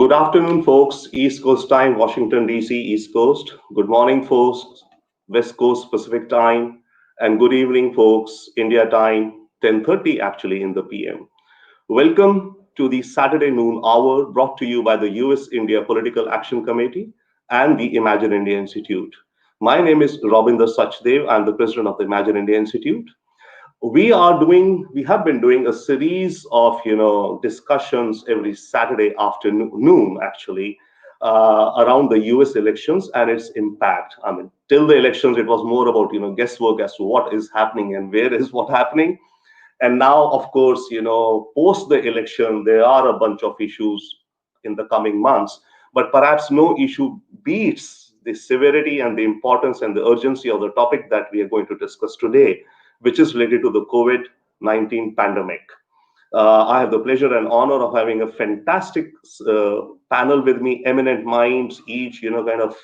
Good afternoon, folks. East Coast time, Washington, D.C., East Coast. Good morning, folks. West Coast Pacific time. And good evening, folks. India time, 10:30 actually in the PM. Welcome to the Saturday noon hour brought to you by the US-India Political Action Committee and the Imagindia Institute. My name is Robinder Sachdev. I'm the president of the Imagindia Institute. We have been doing a series of discussions every Saturday afternoon actually around the US elections and its impact. I mean, till the elections it was more about guesswork as to what is happening and where is what happening. And now, of course, post the election there are a bunch of issues in the coming months, but perhaps no issue beats the severity and the importance and the urgency of the topic that we are going to discuss today, which is related to the COVID-19 pandemic. I have the pleasure and honor of having a fantastic panel with me, eminent minds, each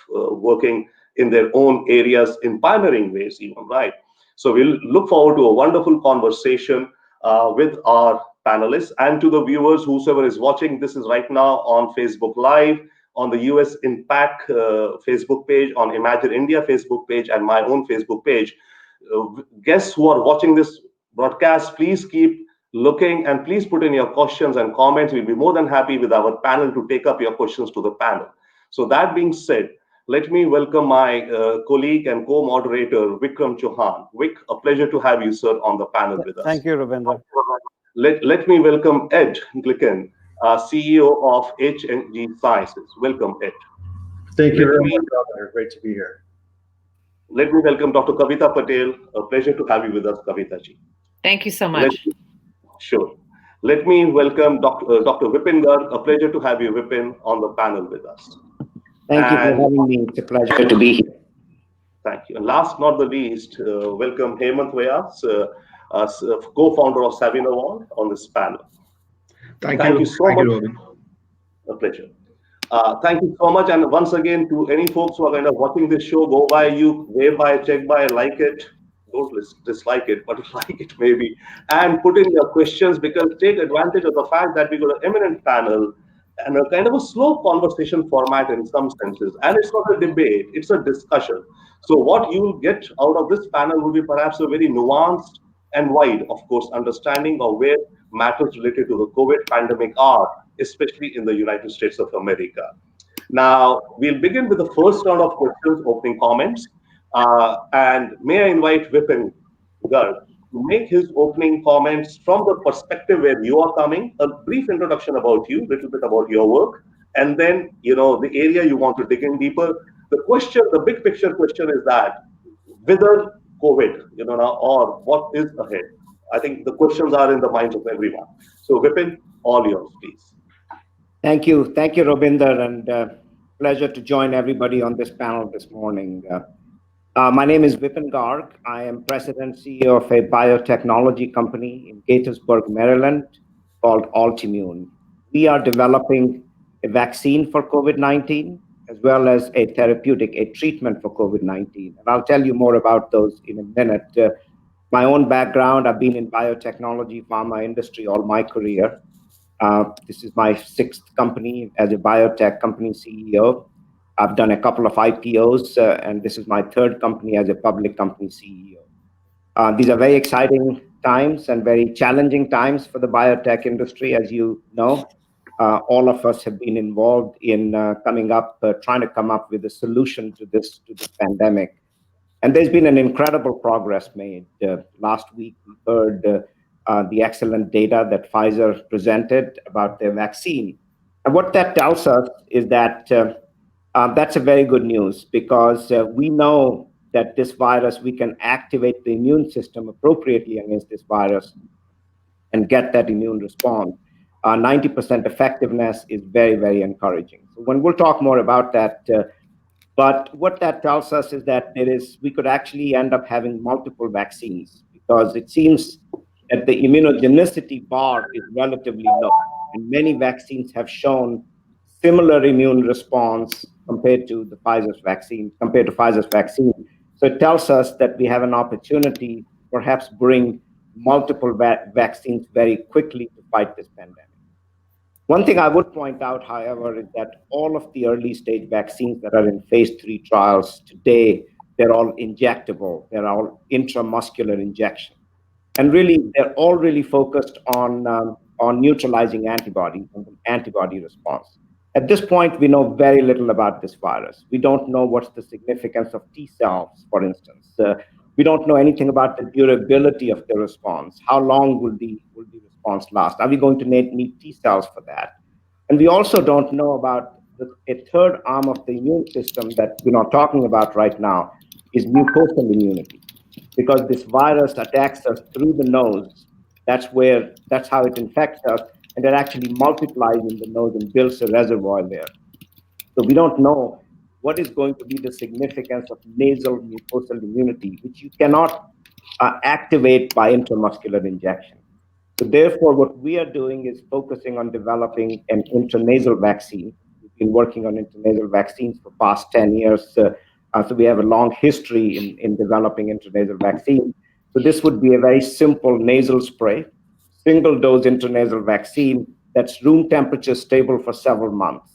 working in their own areas in pioneering ways, even, right? So we'll look forward to a wonderful conversation with our panelists and to the viewers, whoever is watching. This is right now on Facebook Live, on the USINPAC Facebook page, on Imagine India Facebook page, and my own Facebook page. Guests who are watching this broadcast, please keep looking and please put in your questions and comments. We'll be more than happy with our panel to take up your questions to the panel. So that being said, let me welcome my colleague and co-moderator, Vikram Chauhan. Vic, a pleasure to have you, sir, on the panel with us. Thank you, Robinder. Let me welcome Ed Glicken, CEO of HNG Sciences. Welcome, Ed. Thank you very much, Robinder. Great to be here. Let me welcome Dr. Kavita Patel. A pleasure to have you with us, Kavita ji. Thank you so much. Sure. Let me welcome Dr. Vipin Garg. A pleasure to have you, Vipin, on the panel with us. Thank you for having me. It's a pleasure to be here. Thank you. And last not the least, welcome Hemant Vyas, co-founder of Savinawal, on this panel. Thank you so much. Robin. A pleasure. Thank you so much. And once again, to any folks who are watching this show, go by, wave by, check by, like it. Don't dislike it, but like it maybe. And put in your questions, because take advantage of the fact that we got an eminent panel and a kind of a slow conversation format in some senses. And it's not a debate, it's a discussion. So what you will get out of this panel will be perhaps a very nuanced and wide, of course, understanding of where matters related to the COVID pandemic are, especially in the United States of America. Now, we'll begin with the first round of questions, opening comments. And may I invite Vipin Garg to make his opening comments from the perspective where you are coming, a brief introduction about you, a little bit about your work, and then, the area you want to dig in deeper. The big picture question is that, whither COVID, or what is ahead? I think the questions are in the minds of everyone. So Vipin, all yours, please. Thank you, Robinder, and pleasure to join everybody on this panel this morning. My name is Vipin Garg. I am President CEO of a biotechnology company in Gaithersburg, Maryland, called Altimmune. We are developing a vaccine for COVID-19, as well as a treatment for COVID-19. And I'll tell you more about those in a minute. My own background, I've been in biotechnology, pharma industry all my career. This is my 6th company as a biotech company CEO. I've done a couple of IPOs, and this is my 3rd company as a public company CEO. These are very exciting times and very challenging times for the biotech industry. As you know, all of us have been involved in trying to come up with a solution to this pandemic. And there's been an incredible progress made. Last week, we heard the excellent data that Pfizer presented about their vaccine. And what that tells us is that that's a very good news, because we know that this virus, we can activate the immune system appropriately against this virus and get that immune response. 90% effectiveness is very, very encouraging. So we'll talk more about that. But what that tells us is that we could actually end up having multiple vaccines, because it seems that the immunogenicity bar is relatively low. And many vaccines have shown similar immune response compared to Pfizer's vaccine. So it tells us that we have an opportunity to perhaps bring multiple vaccines very quickly to fight this pandemic. One thing I would point out, however, is that all of the early stage vaccines that are in phase 3 trials today, they're all injectable. They're all intramuscular injection. And really, they're all really focused on neutralizing antibodies and the antibody response. At this point, we know very little about this virus. We don't know what's the significance of T cells, for instance. We don't know anything about the durability of the response. How long will the response last? Are we going to need T cells for that? And we also don't know about a third arm of the immune system that we're not talking about right now, is mucosal immunity. Because this virus attacks us through the nose, that's how it infects us, and it actually multiplies in the nose and builds a reservoir there. So we don't know what is going to be the significance of nasal mucosal immunity, which you cannot activate by intramuscular injection. So therefore, what we are doing is focusing on developing an intranasal vaccine. We've been working on intranasal vaccines for past 10 years. So we have a long history in developing intranasal vaccine. So this would be a very simple nasal spray, single dose intranasal vaccine that's room temperature stable for several months.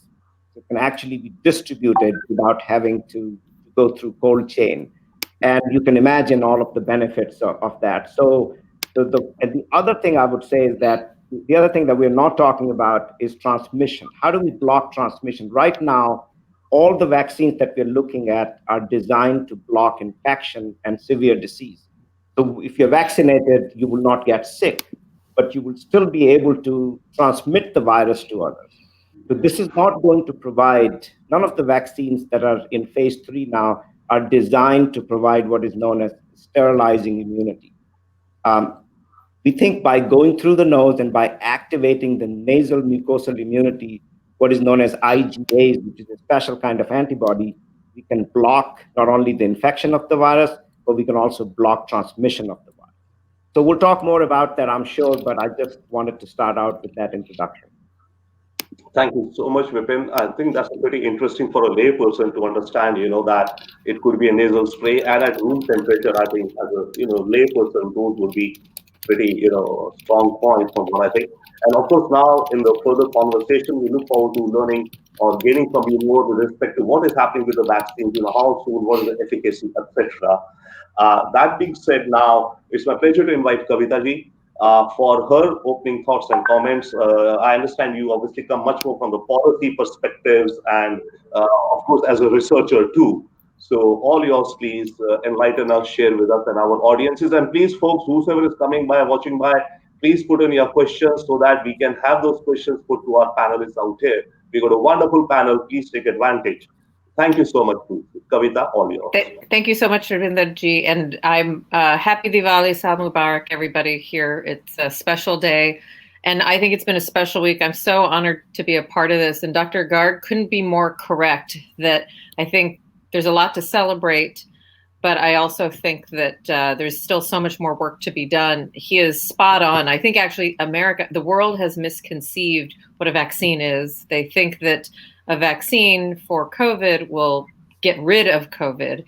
It can actually be distributed without having to go through cold chain. And you can imagine all of the benefits of that. So and the other thing I would say is that the other thing that we're not talking about is transmission. How do we block transmission? Right now, all the vaccines that we're looking at are designed to block infection and severe disease. So if you're vaccinated, you will not get sick, but you will still be able to transmit the virus to others. So this is not going to provide, none of the vaccines that are in phase 3 now are designed to provide what is known as sterilizing immunity. We think by going through the nose and by activating the nasal mucosal immunity, what is known as IgAs, which is a special kind of antibody, we can block not only the infection of the virus, but we can also block transmission of the virus. So we'll talk more about that, I'm sure, but I just wanted to start out with that introduction. Thank you so much, Vipin. I think that's pretty interesting for a layperson to understand, that it could be a nasal spray and at room temperature. I think as a, layperson, those would be pretty, strong points from what I think. And of course, now in the further conversation, we look forward to learning or gaining from you more with respect to what is happening with the vaccines, how soon, what is the efficacy, etc. That being said, now it's my pleasure to invite Kavita ji for her opening thoughts and comments. I understand you obviously come much more from the policy perspectives and, of course, as a researcher too. So all yours, please enlighten us, share with us and our audiences. And please, folks, whoever is coming by, watching by, please put in your questions so that we can have those questions put to our panelists out here. We've got a wonderful panel. Please take advantage. Thank you so much, Kavita, all yours. Thank you so much, Robinder ji. And I'm happy Diwali, Saal Mubarak, everybody here. It's a special day. And I think it's been a special week. I'm so honored to be a part of this. And Dr. Garg couldn't be more correct that I think there's a lot to celebrate, but I also think that there's still so much more work to be done. He is spot on. I think actually the world has misconceived what a vaccine is. They think that a vaccine for COVID will get rid of COVID.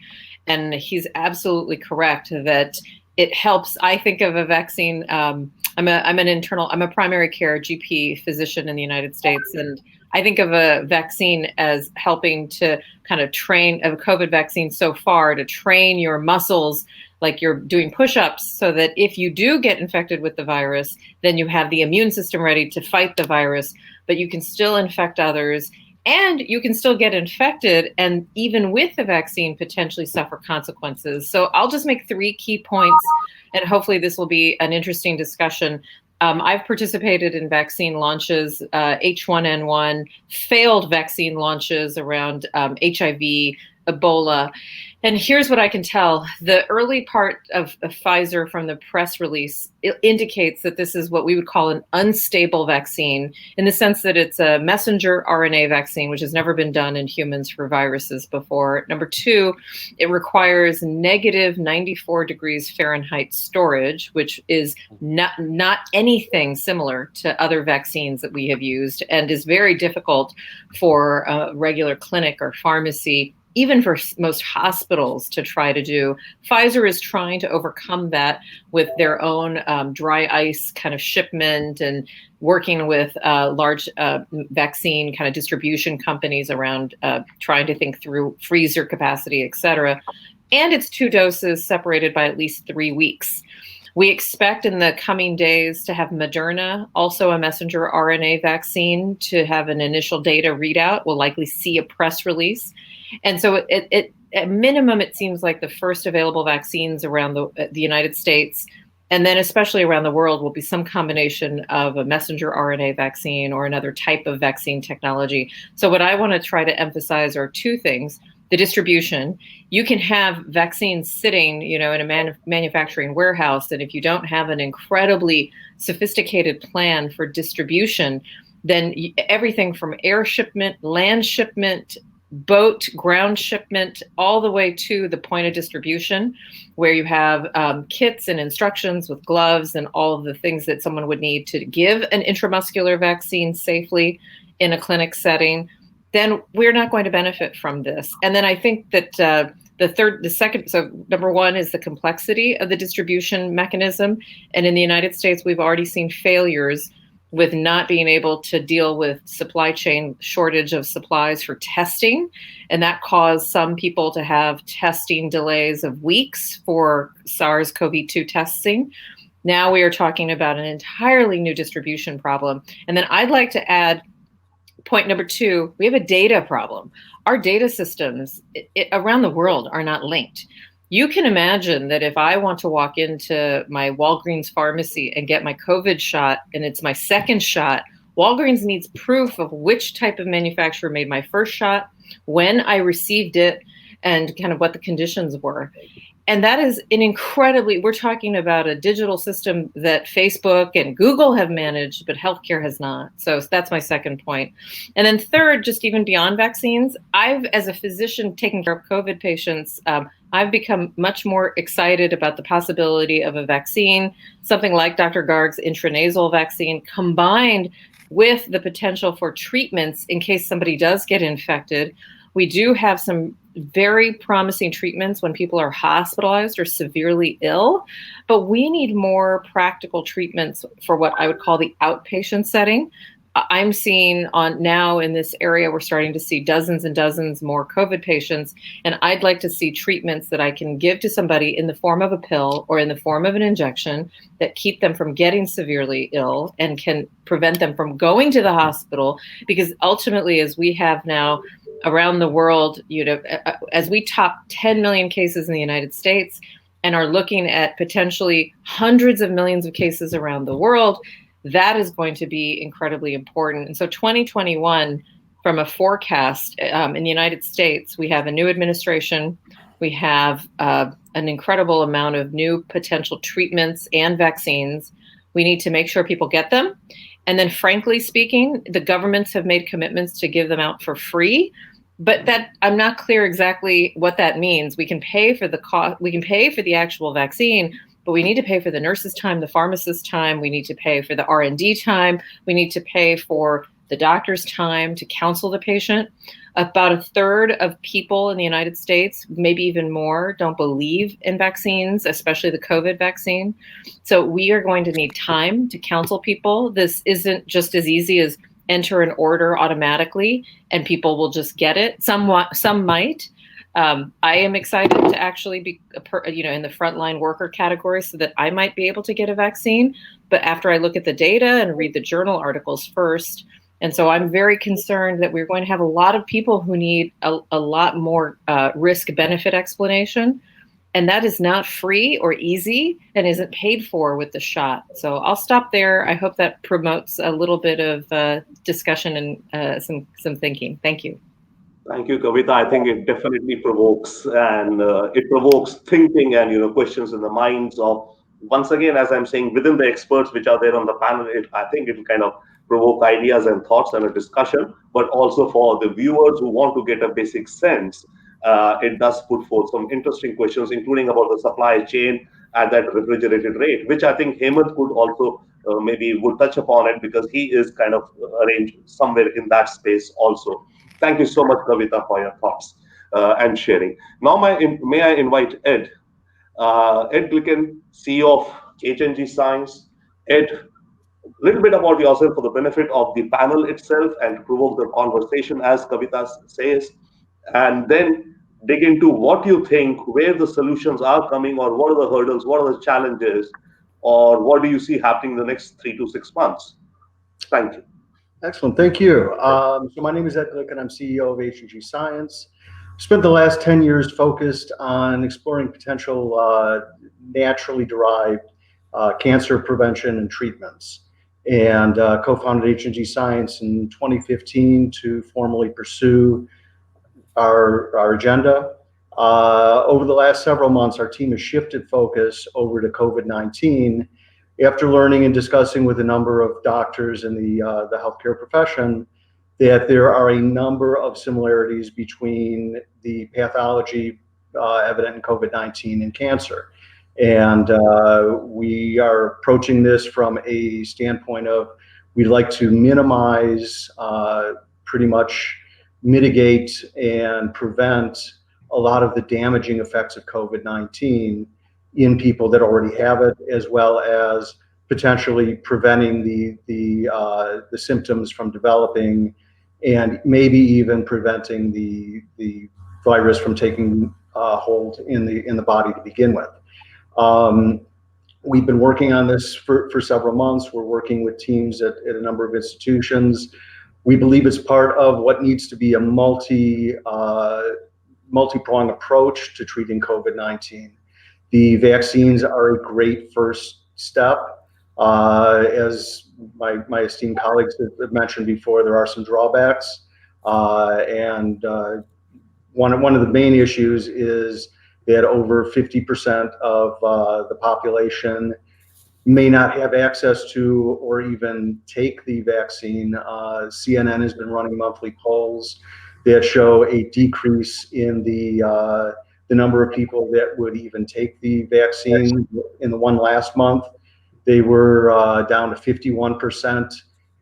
And he's absolutely correct that it helps. I think of a vaccine. I'm a primary care GP physician in the United States. And I think of a vaccine as helping to kind of train a COVID vaccine so far to train your muscles like you're doing push-ups so that if you do get infected with the virus, then you have the immune system ready to fight the virus, but you can still infect others. And you can still get infected and even with the vaccine potentially suffer consequences. So I'll just make 3 key points and hopefully this will be an interesting discussion. I've participated in vaccine launches, H1N1, failed vaccine launches around HIV, Ebola. And here's what I can tell. The early part of Pfizer from the press release indicates that this is what we would call an unstable vaccine in the sense that it's a messenger RNA vaccine, which has never been done in humans for viruses before. Number 2, it requires negative 94 degrees Fahrenheit storage, which is not anything similar to other vaccines that we have used and is very difficult for a regular clinic or pharmacy even for most hospitals to try to do. Pfizer is trying to overcome that with their own dry ice kind of shipment and working with large vaccine kind of distribution companies around trying to think through freezer capacity, et cetera. And it's 2 doses separated by at least 3 weeks. We expect in the coming days to have Moderna, also a messenger RNA vaccine, to have an initial data readout. We'll likely see a press release. And so it at minimum, it seems like the first available vaccines around the United States, and then especially around the world, will be some combination of a messenger RNA vaccine or another type of vaccine technology. So what I want to try to emphasize are 2 things. The distribution. You can have vaccines sitting, in a manufacturing warehouse, and if you don't have an incredibly sophisticated plan for distribution, then everything from air shipment, land shipment, boat, ground shipment, all the way to the point of distribution, where you have kits and instructions with gloves and all of the things that someone would need to give an intramuscular vaccine safely in a clinic setting, then we're not going to benefit from this. And then I think that so number 1 is the complexity of the distribution mechanism. And in the United States, we've already seen failures with not being able to deal with supply chain shortage of supplies for testing. And that caused some people to have testing delays of weeks for SARS-CoV-2 testing. Now we are talking about an entirely new distribution problem. And then I'd like to add point number 2, we have a data problem. Our data systems around the world are not linked. You can imagine that if I want to walk into my Walgreens pharmacy and get my COVID shot, and it's my second shot, Walgreens needs proof of which type of manufacturer made my first shot, when I received it, and kind of what the conditions were. And that is we're talking about a digital system that Facebook and Google have managed, but healthcare has not. So that's my second point. And then third, just even beyond vaccines, as a physician taking care of COVID patients, I've become much more excited about the possibility of a vaccine, something like Dr. Garg's intranasal vaccine, combined with the potential for treatments in case somebody does get infected. We do have some very promising treatments when people are hospitalized or severely ill, but we need more practical treatments for what I would call the outpatient setting. I'm seeing now in this area, we're starting to see dozens and dozens more COVID patients, and I'd like to see treatments that I can give to somebody in the form of a pill or in the form of an injection that keep them from getting severely ill and can prevent them from going to the hospital. Because ultimately, as we have now around the world, as we top 10 million cases in the United States and are looking at potentially hundreds of millions of cases around the world, that is going to be incredibly important. And so 2021, from a forecast in the United States, we have a new administration, we have an incredible amount of new potential treatments and vaccines. We need to make sure people get them. And then frankly speaking, the governments have made commitments to give them out for free. But that I'm not clear exactly what that means. We can pay for the cost, we can pay for the actual vaccine, but we need to pay for the nurse's time, the pharmacist's time. We need to pay for the R&D time. We need to pay for the doctor's time to counsel the patient. About a third of people in the United States, maybe even more, don't believe in vaccines, especially the COVID vaccine. So we are going to need time to counsel people. This isn't just as easy as enter an order automatically and people will just get it. Some might. I am excited to actually be in the frontline worker category so that I might be able to get a vaccine. But after I look at the data and read the journal articles first, and so I'm very concerned that we're going to have a lot of people who need a lot more risk-benefit explanation. And that is not free or easy and isn't paid for with the shot. So I'll stop there. I hope that promotes a little bit of discussion and some thinking. Thank you. Thank you, Kavita. I think it definitely provokes, and it provokes thinking and questions in the minds of, once again, as I'm saying, within the experts which are there on the panel. I think it will kind of provoke ideas and thoughts and a discussion, but also for the viewers who want to get a basic sense. It does put forth some interesting questions, including about the supply chain at that refrigerated rate, which I think Hemant could also would touch upon it, because he is kind of arranged somewhere in that space also. Thank you so much, Kavita, for your thoughts. and sharing. Now, may I invite Ed? Ed Glicken, CEO of HNG Science. Ed, a little bit about yourself for the benefit of the panel itself and to provoke the conversation, as Kavita says, and then dig into what you think, where the solutions are coming, or what are the hurdles, what are the challenges, or what do you see happening in the next 3 to 6 months? Thank you. Excellent. Thank you. So my name is Ed Glick, and I'm CEO of HNG Science. Spent the last 10 years focused on exploring potential naturally derived cancer prevention and treatments, and co-founded HNG Science in 2015 to formally pursue our agenda. Over the last several months, our team has shifted focus over to COVID-19 after learning and discussing with a number of doctors in the healthcare profession that there are a number of similarities between the pathology evident in COVID-19 and cancer. And we are approaching this from a standpoint of we'd like to minimize, pretty much mitigate and prevent a lot of the damaging effects of COVID-19 in people that already have it, as well as potentially preventing the symptoms from developing, and maybe even preventing the virus from taking hold in the body to begin with. We've been working on this for several months. We're working with teams at a number of institutions. We believe it's part of what needs to be a multi-pronged approach to treating COVID-19. The vaccines are a great first step. As my esteemed colleagues have mentioned before, there are some drawbacks. And one of the main issues is that over 50% of the population may not have access to or even take the vaccine. CNN has been running monthly polls that show a decrease in the number of people that would even take the vaccine. In the one last month, they were down to 51%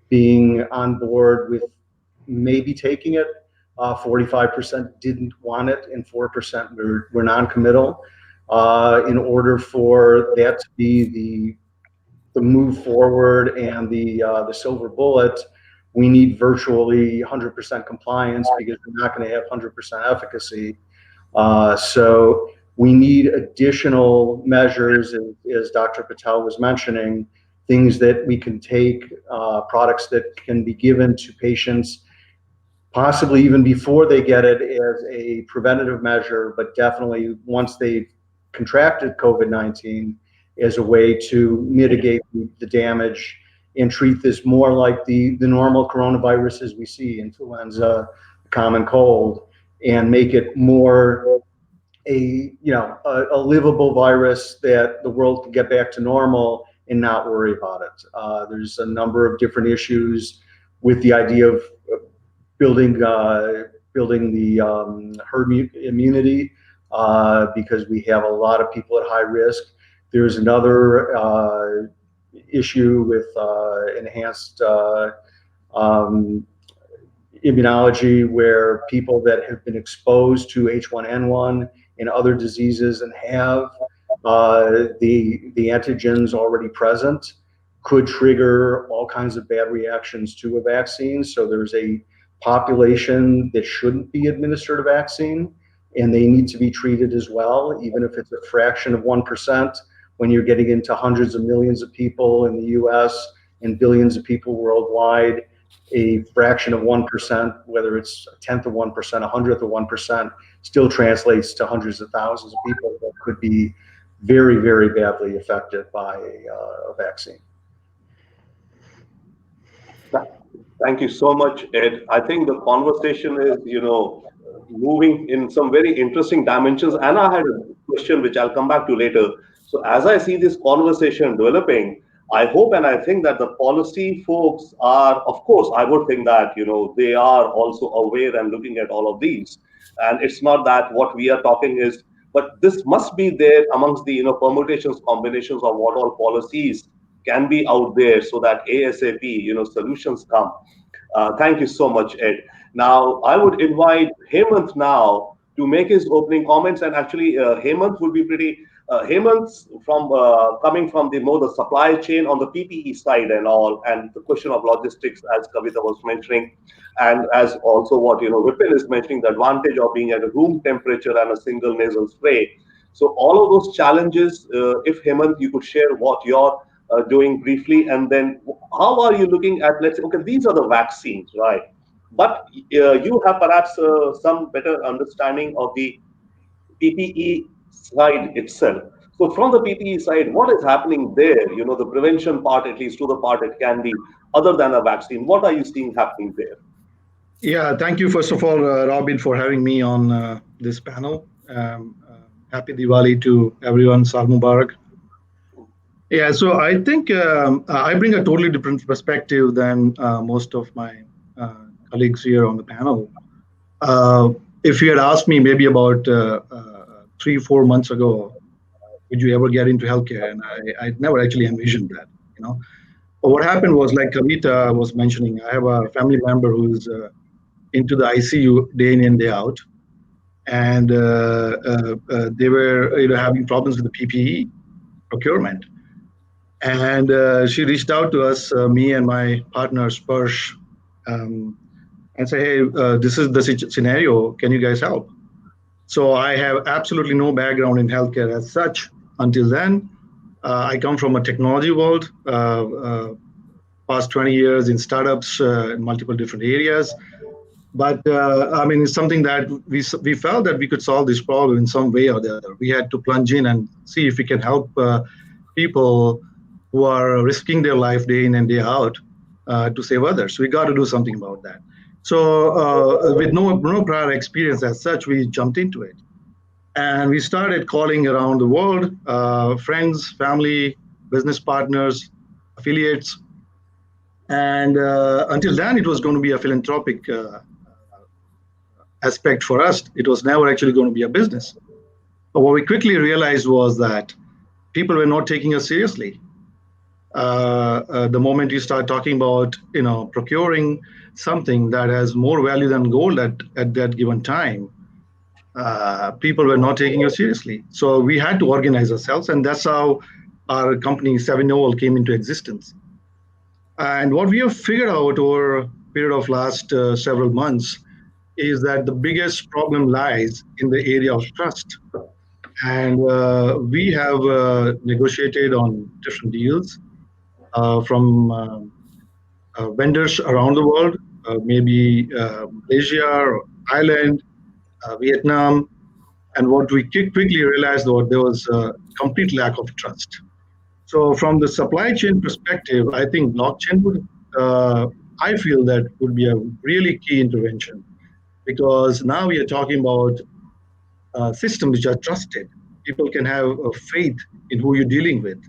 being on board with maybe taking it. 45% didn't want it, and 4% were non-committal. In order for that to be the move forward and the silver bullet, we need virtually 100% compliance, because we're not going to have 100% efficacy. So we need additional measures, as Dr. Patel was mentioning, things that we can take, products that can be given to patients, possibly even before they get it, as a preventative measure, but definitely once they've contracted COVID-19, as a way to mitigate the damage and treat this more like the normal coronaviruses we see, influenza, common cold, and make it more a livable virus that the world can get back to normal and not worry about it. There's a number of different issues with the idea of building the herd immunity, because we have a lot of people at high risk. There's another issue with enhanced immunology, where people that have been exposed to H1N1 and other diseases and have the antigens already present could trigger all kinds of bad reactions to a vaccine. So there's a population that shouldn't be administered a vaccine, and they need to be treated as well, even if it's a fraction of 1%. When you're getting into hundreds of millions of people in the US and billions of people worldwide, a fraction of 1%, whether it's a tenth of 1%, a hundredth of 1%, still translates to hundreds of thousands of people that could be very, very badly affected by a vaccine. Thank you so much, Ed. I think the conversation is, moving in some very interesting dimensions. And I had a question which I'll come back to later. So as I see this conversation developing, I hope and I think that the policy folks are, of course, I would think that, they are also aware and looking at all of these. And it's not that what we are talking is, but this must be there amongst the, permutations, combinations of what all policies can be out there, so that ASAP, solutions come. Thank you so much, Ed. Now, I would invite Hemant now to make his opening comments. And actually, Hemant would be Hemant's from coming from the supply chain on the PPE side and all, and the question of logistics, as Kavita was mentioning, and as also what Vipin is mentioning, the advantage of being at a room temperature and a single nasal spray. So all of those challenges, if Hemant, you could share what you're doing briefly, and then how are you looking at, let's say, okay, these are the vaccines, right? But you have perhaps some better understanding of the PPE side itself. So from the PPE side, what is happening there? The prevention part, at least to the part it can be, other than a vaccine. What are you seeing happening there? Yeah, thank you, first of all, Robin, for having me on this panel. Happy Diwali to everyone. Sal Mubarak. Yeah, so I think I bring a totally different perspective than most of my colleagues here on the panel. If you had asked me maybe about 3-4 months ago, would you ever get into healthcare? And I'd never actually envisioned that, But what happened was, like Kavita was mentioning, I have a family member who's into the ICU day in and day out, and they were having problems with the PPE procurement. And she reached out to us, me and my partner Sparsh, and say, "Hey, this is the scenario. Can you guys help?" So I have absolutely no background in healthcare as such until then. I come from a technology world. Past 20 years in startups in multiple different areas. But I mean, it's something that we felt that we could solve this problem in some way or the other. We had to plunge in and see if we can help people who are risking their life day in and day out to save others. We got to do something about that. So with no prior experience as such, we jumped into it. And we started calling around the world, friends, family, business partners, affiliates. And until then, it was going to be a philanthropic aspect for us. It was never actually going to be a business. But what we quickly realized was that people were not taking us seriously. The moment you start talking about, procuring something that has more value than gold at that given time, people were not taking us seriously. So we had to organize ourselves, and that's how our company, Savinoval, came into existence. And what we have figured out over a period of last several months is that the biggest problem lies in the area of trust. And we have negotiated on different deals from vendors around the world, maybe Malaysia or Thailand, Vietnam. And what we quickly realized was there was a complete lack of trust. So from the supply chain perspective, I think blockchain would, I feel that would be a really key intervention, because now we are talking about systems which are trusted. People can have faith in who you're dealing with.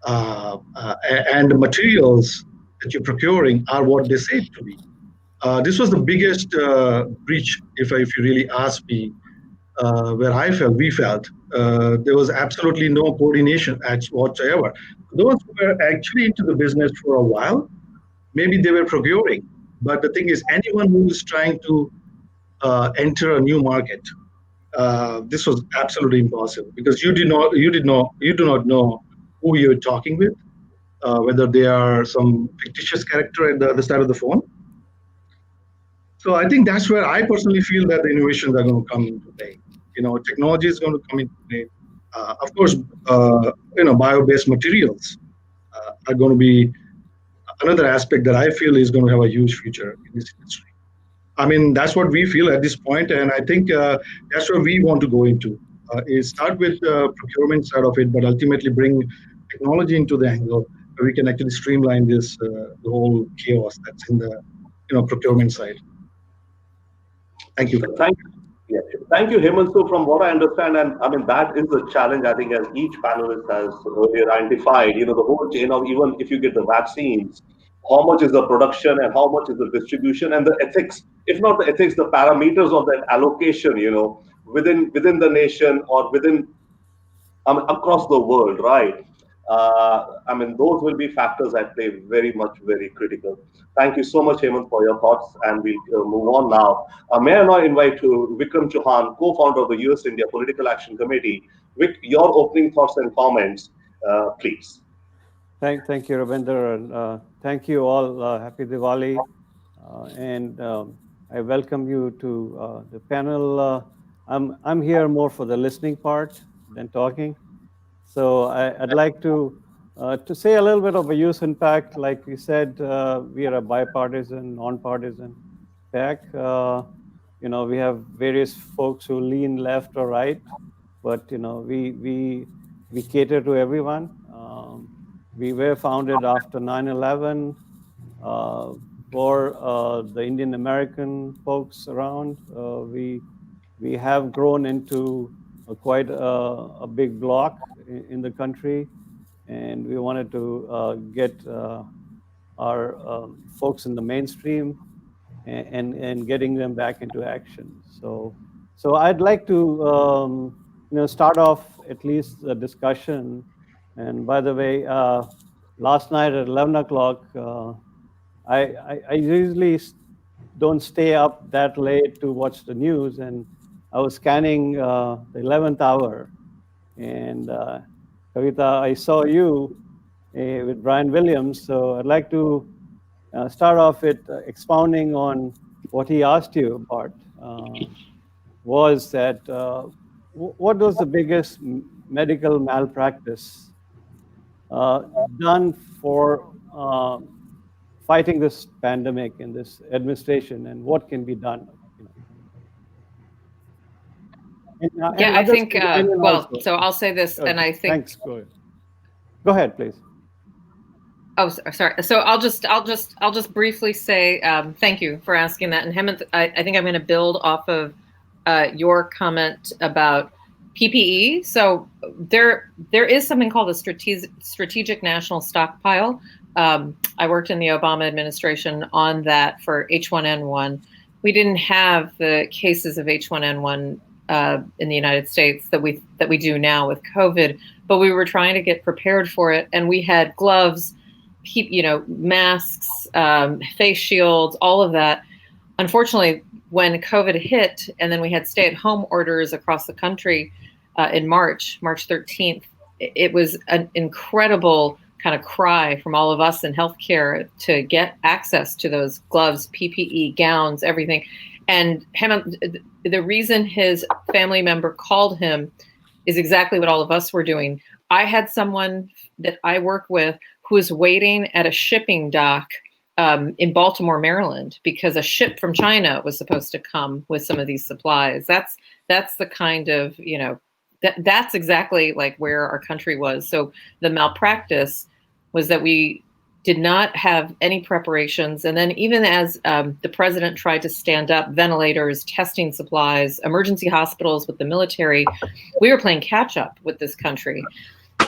And the materials that you're procuring are what they say to be. This was the biggest breach, if you really ask me, where we felt there was absolutely no coordination whatsoever. Those who were actually into the business for a while, maybe they were procuring. But the thing is, anyone who is trying to enter a new market, this was absolutely impossible, because you do not know who you're talking with, whether they are some fictitious character at the other side of the phone. So I think that's where I personally feel that the innovations are going to come into play. Technology is going to come into play. Of course, bio-based materials are going to be another aspect that I feel is going to have a huge future in this industry. I mean, that's what we feel at this point, and I think that's where we want to go into. Is start with the procurement side of it, but ultimately bring technology into the angle where we can actually streamline this the whole chaos that's in the procurement side. Thank you. Thank you, Hemant. So from what I understand, and I mean, that is the challenge, I think, as each panelist has earlier identified, the whole chain of, even if you get the vaccines, how much is the production and how much is the distribution, and the ethics, if not the ethics, the parameters of that allocation, within the nation or within across the world, right? I mean, those will be factors at play very critical. Thank you so much, Hemant, for your thoughts, and we'll move on now. May I now invite to Vikram Chauhan, co-founder of the US India Political Action Committee. Vic, your opening thoughts and comments, please. Thank you, Robinder, and thank you all. Happy Diwali, and I welcome you to the panel. I'm here more for the listening part than talking, so I'd like to say a little bit of a USINPAC. Like we said, we are a bipartisan, non-partisan PAC. We have various folks who lean left or right, but we cater to everyone. We were founded after 9/11 for the Indian American folks around. We have grown into quite a big block in the country, and we wanted to get our folks in the mainstream and getting them back into action. So I'd like to start off at least the discussion. And by the way, last night at 11 o'clock, I usually don't stay up that late to watch the news, and I was scanning the 11th hour, and Kavita, I saw you with Brian Williams, so I'd like to start off with expounding on what he asked you about. Was that what was the biggest medical malpractice done for fighting this pandemic in this administration, and what can be done? Yeah, I think. Well, so I'll say this, and I think. Thanks. Go ahead, please. Oh, sorry. So I'll just briefly say thank you for asking that. And Hemant, I think I'm going to build off of your comment about PPE. So there is something called a strategic national stockpile. I worked in the Obama administration on that for H1N1. We didn't have the cases of H1N1 in the United States that we do now with COVID, but we were trying to get prepared for it, and we had gloves, masks, face shields, all of that. Unfortunately, when COVID hit, and then we had stay-at-home orders across the country in March 13th, it was an incredible kind of cry from all of us in healthcare to get access to those gloves, PPE, gowns, everything. And Hemant, the reason his family member called him is exactly what all of us were doing. I had someone that I work with who was waiting at a shipping dock in Baltimore, Maryland, because a ship from China was supposed to come with some of these supplies. That's the kind of, that's exactly like where our country was. So the malpractice was that we did not have any preparations. And then even as the president tried to stand up ventilators, testing supplies, emergency hospitals with the military, we were playing catch up with this country.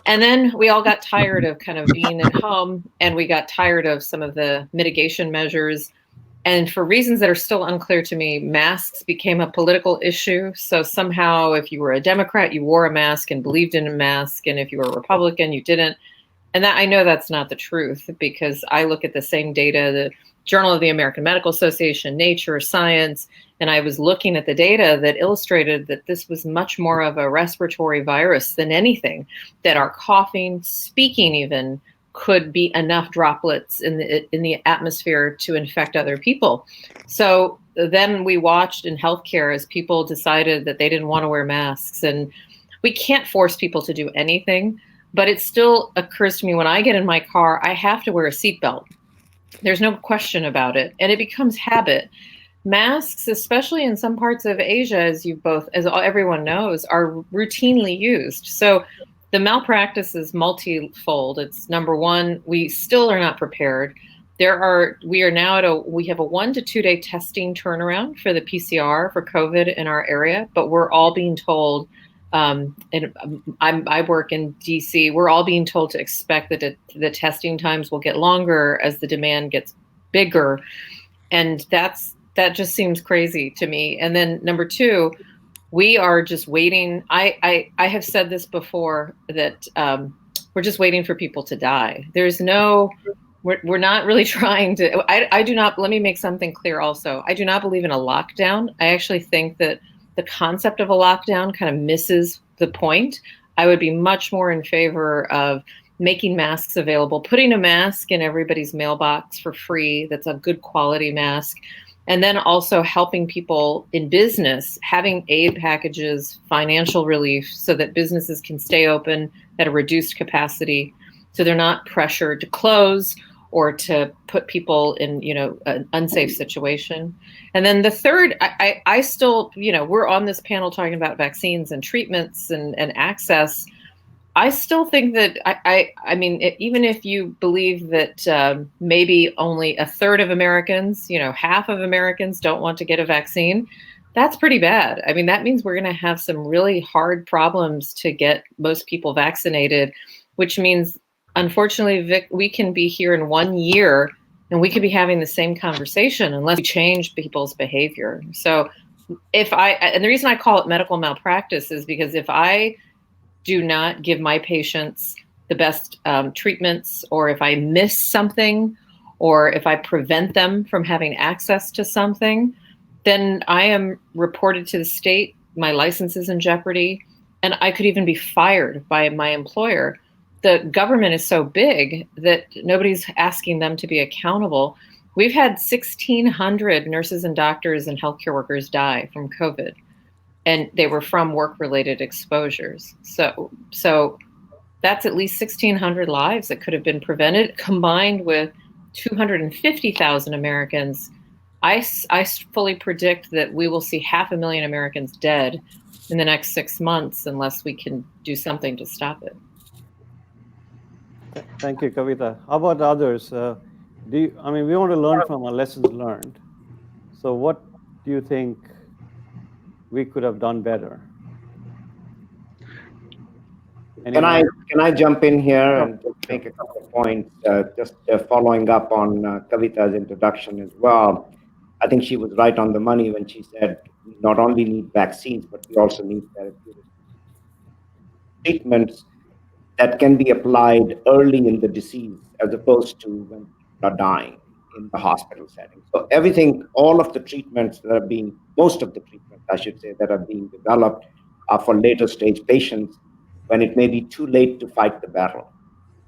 And then we all got tired of kind of being at home, and we got tired of some of the mitigation measures. And for reasons that are still unclear to me, masks became a political issue. So somehow if you were a Democrat, you wore a mask and believed in a mask. And if you were a Republican, you didn't. And that, I know that's not the truth, because I look at the same data, the Journal of the American Medical Association, Nature, Science, and I was looking at the data that illustrated that this was much more of a respiratory virus than anything, that our coughing, speaking even, could be enough droplets in the atmosphere to infect other people. So then we watched in healthcare as people decided that they didn't want to wear masks. And we can't force people to do anything, but it still occurs to me when I get in my car, I have to wear a seatbelt. There's no question about it. And it becomes habit. Masks, especially in some parts of Asia, as everyone knows, are routinely used. So the malpractice is multifold. It's number one, we still are not prepared. We have a 1 to 2 day testing turnaround for the PCR for COVID in our area, but we're all being told, and I work in DC, we're all being told to expect that the testing times will get longer as the demand gets bigger. And that just seems crazy to me. And then number two, we are just waiting. I have said this before, that we're just waiting for people to die. There's no, we're not really trying to, I do not, let me make something clear also. I do not believe in a lockdown. I actually think that the concept of a lockdown kind of misses the point. I would be much more in favor of making masks available, putting a mask in everybody's mailbox for free that's a good quality mask, and then also helping people in business, having aid packages, financial relief, so that businesses can stay open at a reduced capacity, so they're not pressured to close or to put people in, an unsafe situation. And then the third, I still, we're on this panel talking about vaccines and treatments and access. I still think that, I mean, even if you believe that maybe only a third of Americans, half of Americans don't want to get a vaccine, that's pretty bad. I mean, that means we're going to have some really hard problems to get most people vaccinated, which means, unfortunately, Vic, we can be here in 1 year and we could be having the same conversation unless we change people's behavior. So and the reason I call it medical malpractice is because if I do not give my patients the best treatments, or if I miss something, or if I prevent them from having access to something, then I am reported to the state, my license is in jeopardy, and I could even be fired by my employer. The government is so big that nobody's asking them to be accountable. We've had 1,600 nurses and doctors and healthcare workers die from COVID, and they were from work-related exposures. So that's at least 1,600 lives that could have been prevented, combined with 250,000 Americans. I fully predict that we will see 500,000 Americans dead in the next 6 months unless we can do something to stop it. Thank you, Kavita. How about others? We want to learn from our lessons learned. So what do you think we could have done better? Can I jump in here and just make a couple of points, just following up on Kavita's introduction as well. I think she was right on the money when she said we not only need vaccines, but we also need therapeutic treatments that can be applied early in the disease as opposed to when people are dying in the hospital setting. So all of the treatments that are most of the treatments, I should say, that are being developed are for later stage patients when it may be too late to fight the battle.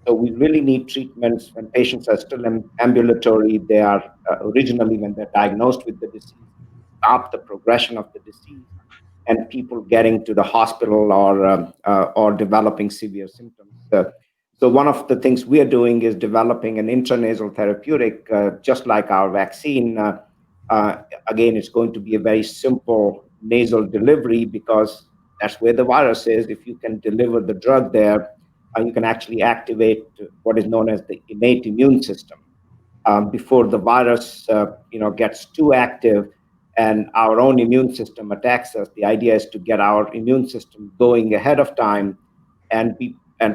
So we really need treatments when patients are still ambulatory. They are originally, when they're diagnosed with the disease, stop the progression of the disease and people getting to the hospital or developing severe symptoms. So one of the things we are doing is developing an intranasal therapeutic, just like our vaccine. Again, it's going to be a very simple nasal delivery because that's where the virus is. If you can deliver the drug there, you can actually activate what is known as the innate immune system before the virus gets too active and our own immune system attacks us. The idea is to get our immune system going ahead of time and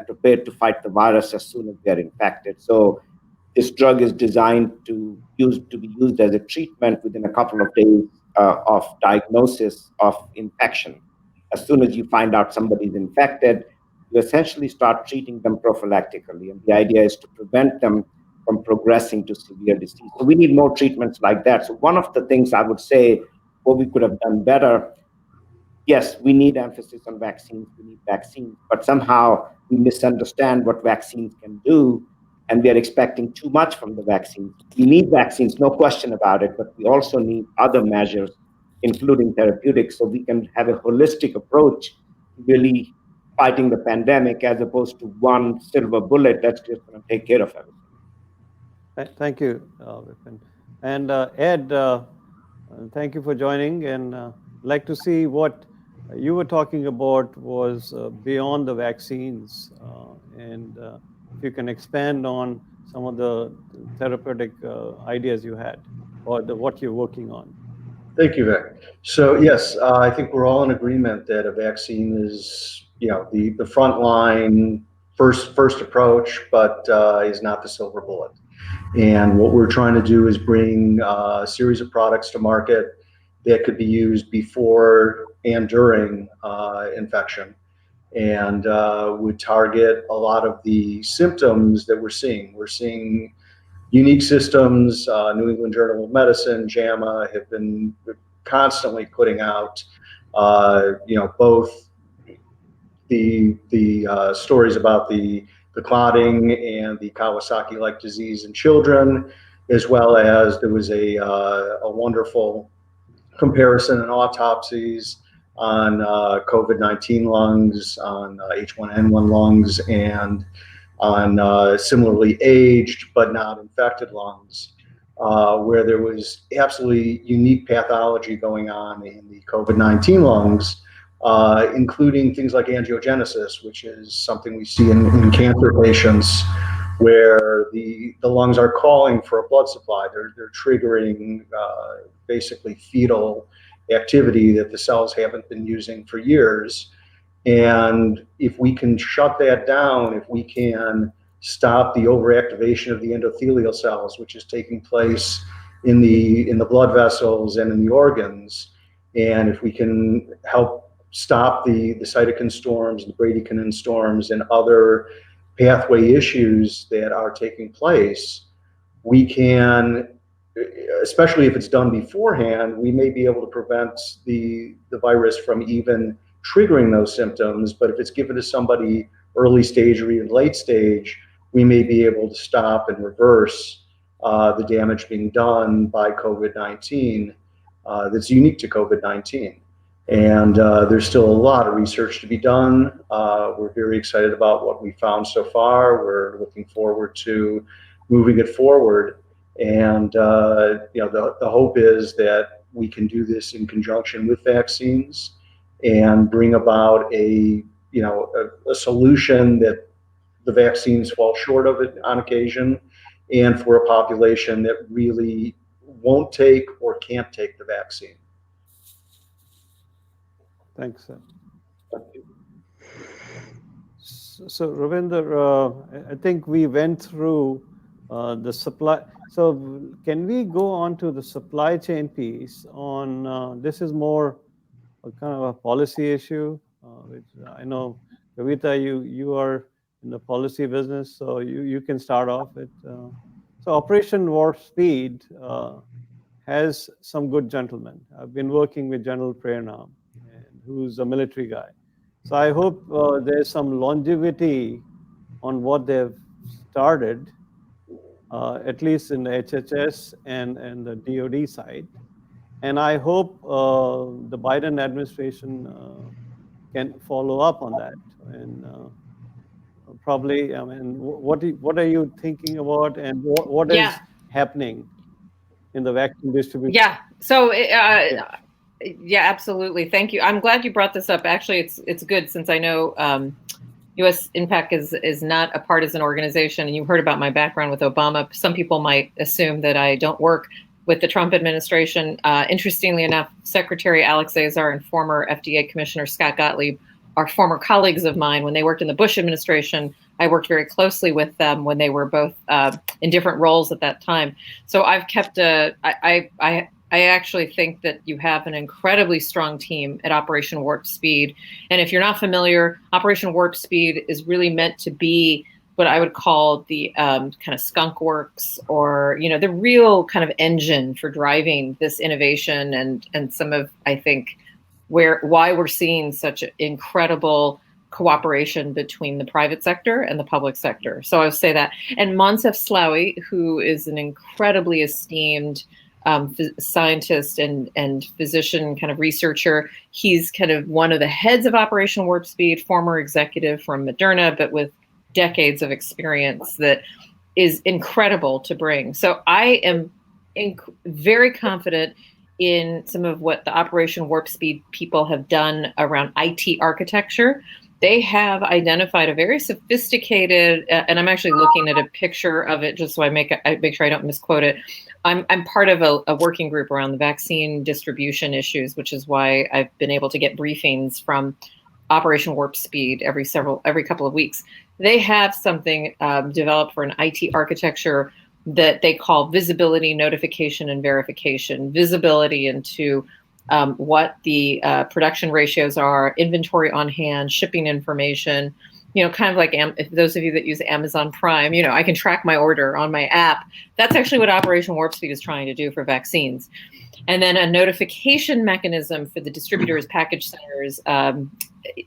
prepared to fight the virus as soon as they're infected. So this drug is designed to be used as a treatment within a couple of days of diagnosis of infection. As soon as you find out somebody's infected, you essentially start treating them prophylactically. And the idea is to prevent them from progressing to severe disease. So we need more treatments like that. So one of the things I would say, what we could have done better, yes, we need emphasis on vaccines, we need vaccines, but somehow we misunderstand what vaccines can do, and we are expecting too much from the vaccines. We need vaccines, no question about it, but we also need other measures, including therapeutics, so we can have a holistic approach to really fighting the pandemic as opposed to one silver bullet that's just going to take care of everything. Thank you, Vipin. And Ed, thank you for joining. And I'd like to see what you were talking about was beyond the vaccines. And if you can expand on some of the therapeutic ideas you had or what you're working on. Thank you, Vic. So yes, I think we're all in agreement that a vaccine is, the frontline first approach, but is not the silver bullet. And what we're trying to do is bring a series of products to market that could be used before and during infection. and would target a lot of the symptoms that we're seeing. We're seeing unique systems. New England Journal of Medicine, JAMA, have been constantly putting out, both the stories about the clotting and the Kawasaki-like disease in children, as well as there was a wonderful comparison in autopsies on COVID-19 lungs, on H1N1 lungs, and on similarly aged but not infected lungs, where there was absolutely unique pathology going on in the COVID-19 lungs, including things like angiogenesis, which is something we see in cancer patients, where the lungs are calling for a blood supply. They're triggering basically fetal activity that the cells haven't been using for years. And if we can shut that down, if we can stop the overactivation of the endothelial cells, which is taking place in the blood vessels and in the organs, and if we can help stop the cytokine storms, the bradykinin storms, and other pathway issues that are taking place, we can, especially if it's done beforehand, we may be able to prevent the virus from even triggering those symptoms. But if it's given to somebody early stage or even late stage, we may be able to stop and reverse the damage being done by COVID-19 that's unique to COVID-19. And there's still a lot of research to be done. We're very excited about what we found so far. We're looking forward to moving it forward. And the hope is that we can do this in conjunction with vaccines and bring about a solution that the vaccines fall short of it on occasion, and for a population that really won't take or can't take the vaccine. Thanks, sir. So Robinder, I think we went through the supply. So can we go on to the supply chain piece on, this is more a kind of a policy issue, which I know, Kavita, you are in the policy business, so you can start off with. So Operation Warp Speed has some good gentlemen. I've been working with General Prerna, who's a military guy. So I hope there's some longevity on what they've started, at least in the HHS and the DoD side. And I hope the Biden administration can follow up on that. And probably, I mean, what are you thinking about, and what is happening in the vaccine distribution? Yeah. So yeah, absolutely. Thank you. I'm glad you brought this up. Actually, it's good, since I know USINPAC is not a partisan organization, and you heard about my background with Obama. Some people might assume that I don't work with the Trump administration. Interestingly enough, Secretary Alex Azar and former FDA Commissioner Scott Gottlieb are former colleagues of mine. When they worked in the Bush administration, I worked very closely with them when they were both in different roles at that time. So I've kept I actually think that you have an incredibly strong team at Operation Warp Speed. And if you're not familiar, Operation Warp Speed is really meant to be what I would call the kind of skunk works, or, the real kind of engine for driving this innovation, and some of, I think, why we're seeing such incredible cooperation between the private sector and the public sector. So I would say that. And Moncef Slaoui, who is an incredibly esteemed scientist and physician kind of researcher. He's kind of one of the heads of Operation Warp Speed, former executive from Moderna, but with decades of experience that is incredible to bring. So I am very confident in some of what the Operation Warp Speed people have done around IT architecture. They have identified a very sophisticated, and I'm actually looking at a picture of it just so I make sure I don't misquote it. I'm part of a working group around the vaccine distribution issues, which is why I've been able to get briefings from Operation Warp Speed every couple of weeks. They have something developed for an IT architecture that they call visibility, notification, and verification. Visibility into what the production ratios are, inventory on hand, shipping information, kind of like if those of you that use Amazon Prime, I can track my order on my app. That's actually what Operation Warp Speed is trying to do for vaccines. And then a notification mechanism for the distributors, package centers,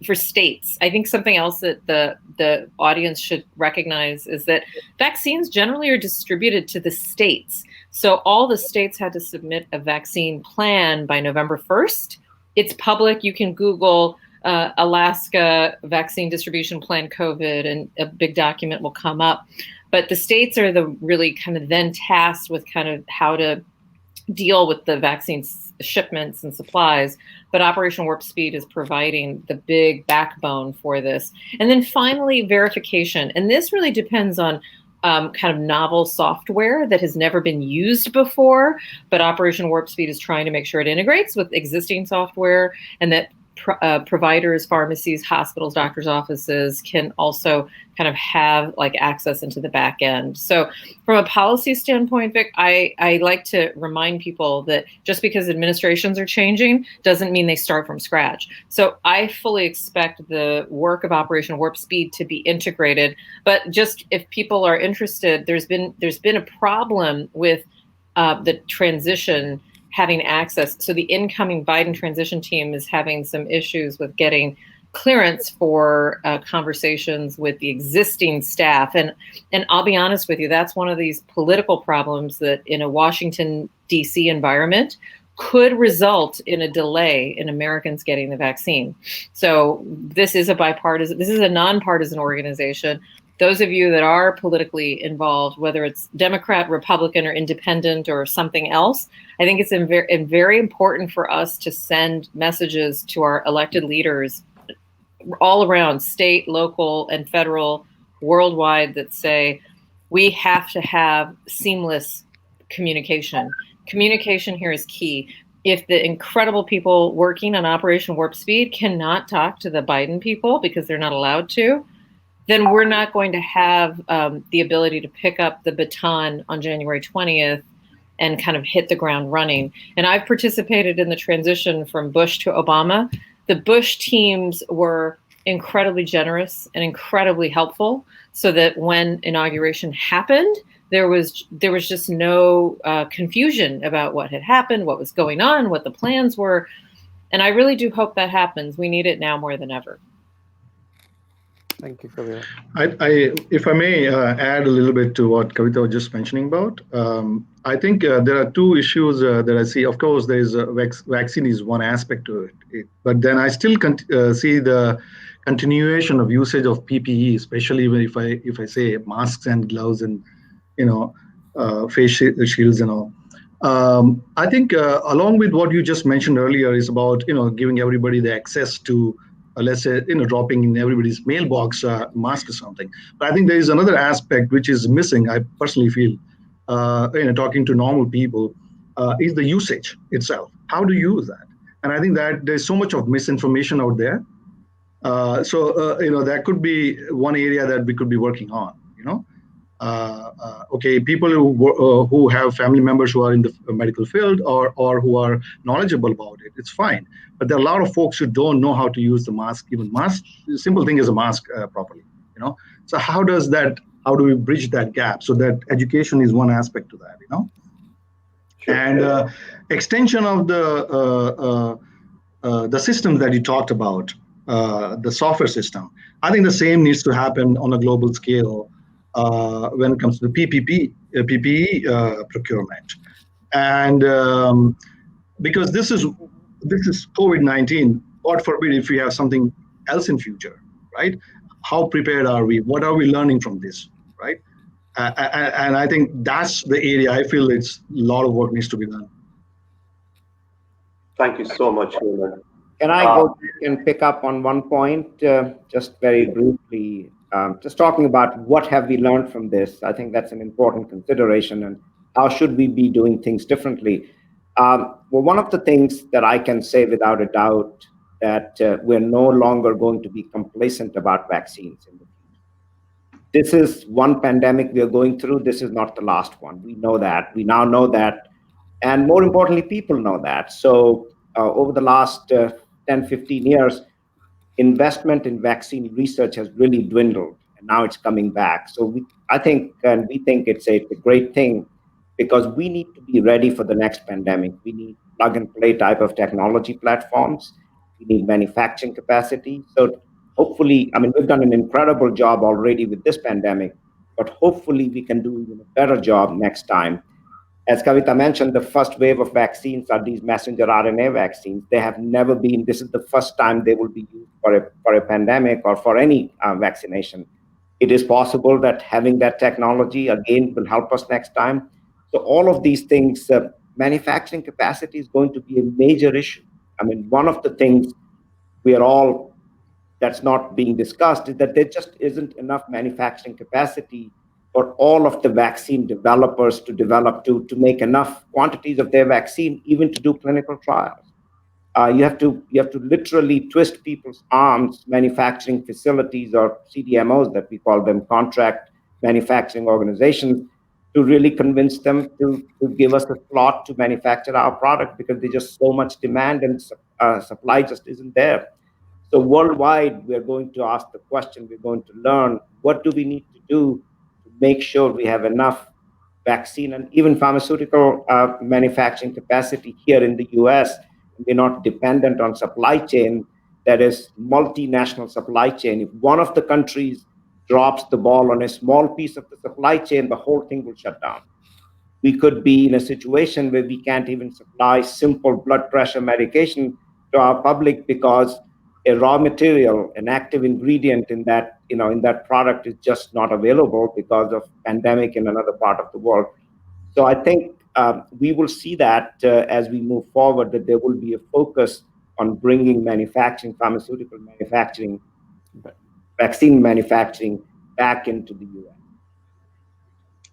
for states. I think something else that the audience should recognize is that vaccines generally are distributed to the states. So all the states had to submit a vaccine plan by November 1st. It's public. You can Google Alaska vaccine distribution plan COVID, and a big document will come up. But the states are the really kind of then tasked with kind of how to deal with the vaccine shipments and supplies. But Operation Warp Speed is providing the big backbone for this. And then finally, verification. And this really depends on kind of novel software that has never been used before. But Operation Warp Speed is trying to make sure it integrates with existing software, and that providers, pharmacies, hospitals, doctors' offices can also kind of have like access into the back end. So from a policy standpoint, Vic, I like to remind people that just because administrations are changing doesn't mean they start from scratch. So I fully expect the work of Operation Warp Speed to be integrated. But just if people are interested, there's been a problem with the transition having access. So the incoming Biden transition team is having some issues with getting clearance for conversations with the existing staff. And I'll be honest with you, that's one of these political problems that in a Washington, D.C. environment could result in a delay in Americans getting the vaccine. So this is a nonpartisan organization. Those of you that are politically involved, whether it's Democrat, Republican, or independent, or something else, I think it's very important for us to send messages to our elected leaders all around, state, local, and federal, worldwide, that say we have to have seamless communication. Communication here is key. If the incredible people working on Operation Warp Speed cannot talk to the Biden people because they're not allowed to, then we're not going to have the ability to pick up the baton on January 20th and kind of hit the ground running. And I've participated in the transition from Bush to Obama. The Bush teams were incredibly generous and incredibly helpful, so that when inauguration happened, there was just no confusion about what had happened, what was going on, what the plans were. And I really do hope that happens. We need it now more than ever. Thank you, Kavita. If I may add a little bit to what Kavita was just mentioning about, I think there are two issues that I see. Of course, there is vaccine is one aspect to it, but then I still see the continuation of usage of PPE, especially if I say masks and gloves and face shields and all. I think along with what you just mentioned earlier is about giving everybody the access to let's say dropping in everybody's mailbox mask or something. But I think there is another aspect which is missing. I personally feel talking to normal people is the usage itself. How do you use that? And I think that there's so much of misinformation out there. So that could be one area that we could be working on. Okay, people who have family members who are in the medical field or who are knowledgeable about it, it's fine. But there are a lot of folks who don't know how to use the mask. Even mask, the simple thing is a mask properly. So how do we bridge that gap? So that education is one aspect to that. Sure. And extension of the systems that you talked about, the software system. I think the same needs to happen on a global scale. When it comes to the PPE procurement, and because this is COVID-19, God forbid if we have something else in future, right? How prepared are we? What are we learning from this, right? And I think that's the area I feel it's a lot of work needs to be done. Thank you so much, Hemant. Can I go back and pick up on one point, just very briefly? Just talking about what have we learned from this. I think that's an important consideration, and how should we be doing things differently? Well, one of the things that I can say without a doubt that we're no longer going to be complacent about vaccines in the future. This is one pandemic we are going through. This is not the last one. We know that. We now know that. And more importantly, people know that. So over the last 10, 15 years, investment in vaccine research has really dwindled, and now it's coming back. So I think, and we think it's a great thing, because we need to be ready for the next pandemic. We need plug and play type of technology platforms. We need manufacturing capacity. So hopefully, I mean, we've done an incredible job already with this pandemic, but hopefully we can do even a better job next time. As Kavita mentioned, the first wave of vaccines are these messenger RNA vaccines. They have never been, this is the first time they will be used for a pandemic or for any vaccination. It is possible that having that technology again will help us next time. So all of these things, manufacturing capacity is going to be a major issue. I mean, one of the things we are all, that's not being discussed, is that there just isn't enough manufacturing capacity for all of the vaccine developers to develop, to make enough quantities of their vaccine, even to do clinical trials. You have to literally twist people's arms, manufacturing facilities, or CDMOs that we call them, contract manufacturing organizations, to really convince them to give us a slot to manufacture our product, because there's just so much demand and supply just isn't there. So worldwide, we're going to ask the question, we're going to learn, what do we need to do to make sure we have enough vaccine and even pharmaceutical manufacturing capacity here in the US. We're not dependent on supply chain that is multinational supply chain. If one of the countries drops the ball on a small piece of the supply chain, the whole thing will shut down. We could be in a situation where we can't even supply simple blood pressure medication to our public, because a raw material, an active ingredient in that, in that product is just not available because of pandemic in another part of the world. So I think we will see that as we move forward, that there will be a focus on bringing manufacturing, pharmaceutical manufacturing, vaccine manufacturing back into the US.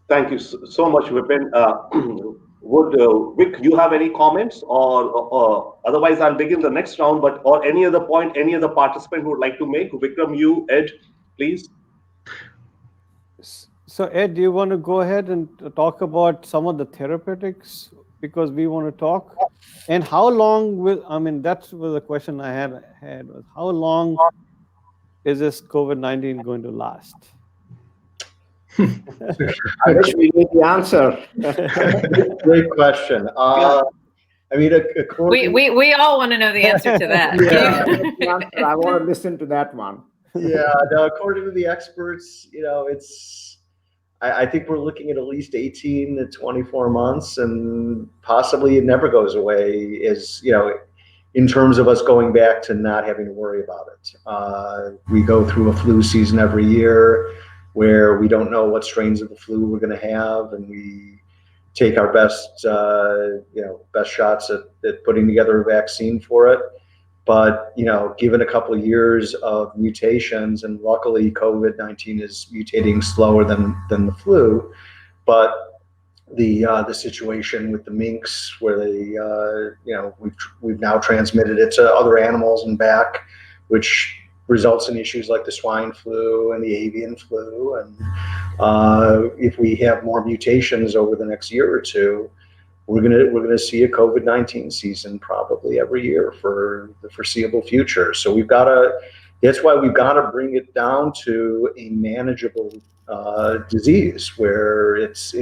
Thank you so much, Vipin. Would Vic, you have any comments, or otherwise I'll begin the next round, but or any other point, any other participant who would like to make? Vikram, you, Ed, please. So Ed, do you want to go ahead and talk about some of the therapeutics, because we want to talk? And how long will, I mean, that was the question I had was, how long is this COVID-19 going to last? I wish we knew the answer. Great question. I mean, we all want to know the answer to that. Yeah, I want to listen to that one. Yeah, no, according to the experts, I think we're looking at least 18 to 24 months, and possibly it never goes away, in terms of us going back to not having to worry about it. We go through a flu season every year where we don't know what strains of the flu we're going to have, and we take our best shots at putting together a vaccine for it. But, given a couple of years of mutations, and luckily COVID-19 is mutating slower than the flu, but the situation with the minks, where they, we've now transmitted it to other animals and back, which results in issues like the swine flu and the avian flu. And if we have more mutations over the next year or two, we're gonna see a COVID-19 season probably every year for the foreseeable future. So that's why we've got to bring it down to a manageable disease, where it's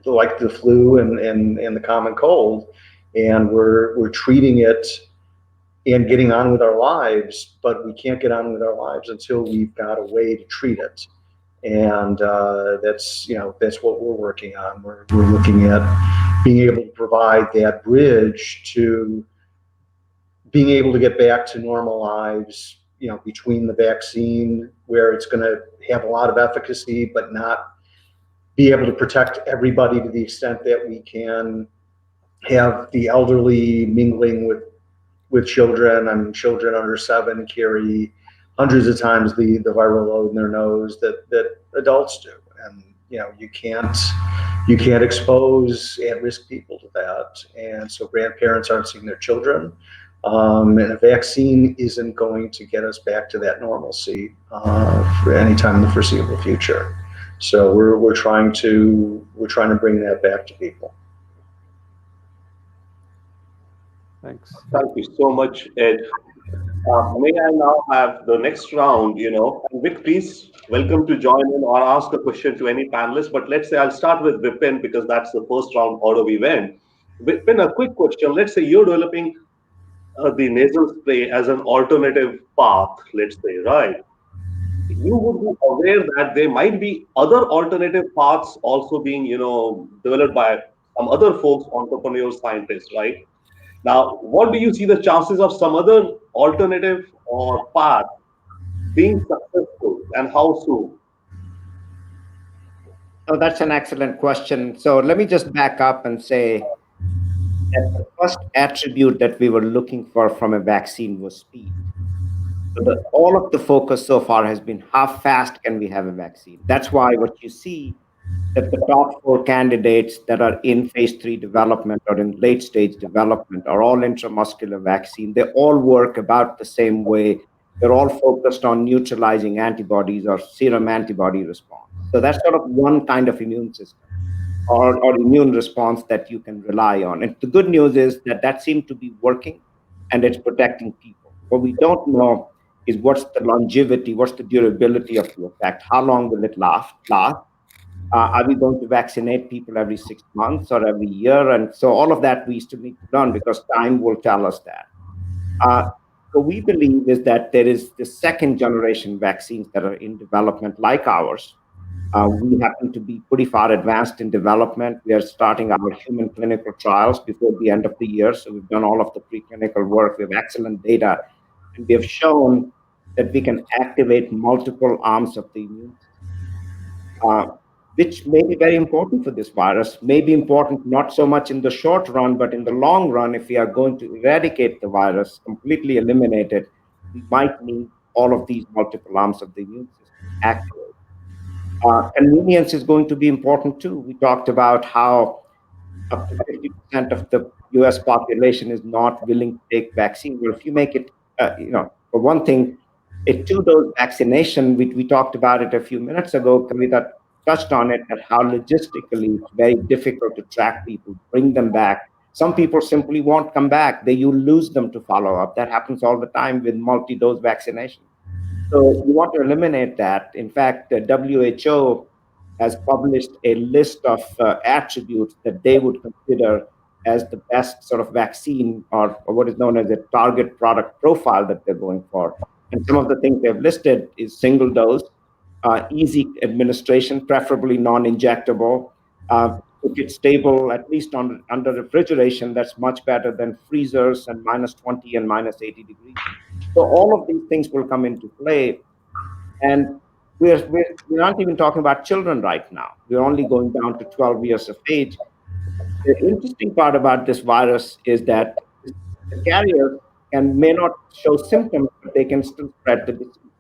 like the flu and the common cold, and we're treating it and getting on with our lives, but we can't get on with our lives until we've got a way to treat it. And that's what we're working on. We're looking at being able to provide that bridge to being able to get back to normal lives, between the vaccine, where it's going to have a lot of efficacy, but not be able to protect everybody to the extent that we can have the elderly mingling with children. I mean, children under 7 carry hundreds of times the viral load in their nose that adults do, and you can't expose at-risk people to that. And so grandparents aren't seeing their children, and a vaccine isn't going to get us back to that normalcy for any time in the foreseeable future. So we're trying to bring that back to people. Thanks. Thank you so much, Ed. May I now have the next round, and Vic, please welcome to join in or ask a question to any panelist. But let's say I'll start with Vipin because that's the first round order we went. Vipin, a quick question. Let's say you're developing the nasal spray as an alternative path, let's say, right? You would be aware that there might be other alternative paths also being, developed by some other folks, entrepreneurs, scientists, right? Now, what do you see the chances of some other alternative or path being successful and how soon? Oh, that's an excellent question. So let me just back up and say that the first attribute that we were looking for from a vaccine was speed. So all of the focus so far has been how fast can we have a vaccine? That's why what you see that the top four candidates that are in phase 3 development or in late stage development are all intramuscular vaccine. They all work about the same way. They're all focused on neutralizing antibodies or serum antibody response. So that's sort of one kind of immune system or immune response that you can rely on. And the good news is that that seemed to be working and it's protecting people. What we don't know is what's the longevity, what's the durability of the effect, how long will it last? Are we going to vaccinate people every 6 months or every year? And so all of that we still need to learn because time will tell us that. What we believe is that there is the second generation vaccines that are in development like ours. We happen to be pretty far advanced in development. We are starting our human clinical trials before the end of the year. So we've done all of the preclinical work. We have excellent data. And we have shown that we can activate multiple arms of the immune system, which may be very important for this virus, may be important not so much in the short run, but in the long run, if we are going to eradicate the virus, completely eliminate it, we might need all of these multiple arms of the immune system activated. Convenience is going to be important too. We talked about how up to 50% of the US population is not willing to take vaccine. Well, if you make it, for one thing, a 2-dose vaccination, we talked about it a few minutes ago, Kavita touched on it, that how logistically it's very difficult to track people, bring them back. Some people simply won't come back. You lose them to follow up. That happens all the time with multi-dose vaccination. So you want to eliminate that. In fact, the WHO has published a list of attributes that they would consider as the best sort of vaccine or what is known as a target product profile that they're going for. And some of the things they've listed is single dose, easy administration, preferably non-injectable. If it's stable, at least under refrigeration, that's much better than freezers and -20 and -80 degrees. So all of these things will come into play. And we're not even talking about children right now. We're only going down to 12 years of age. The interesting part about this virus is that the carrier may not show symptoms, but they can still spread the disease.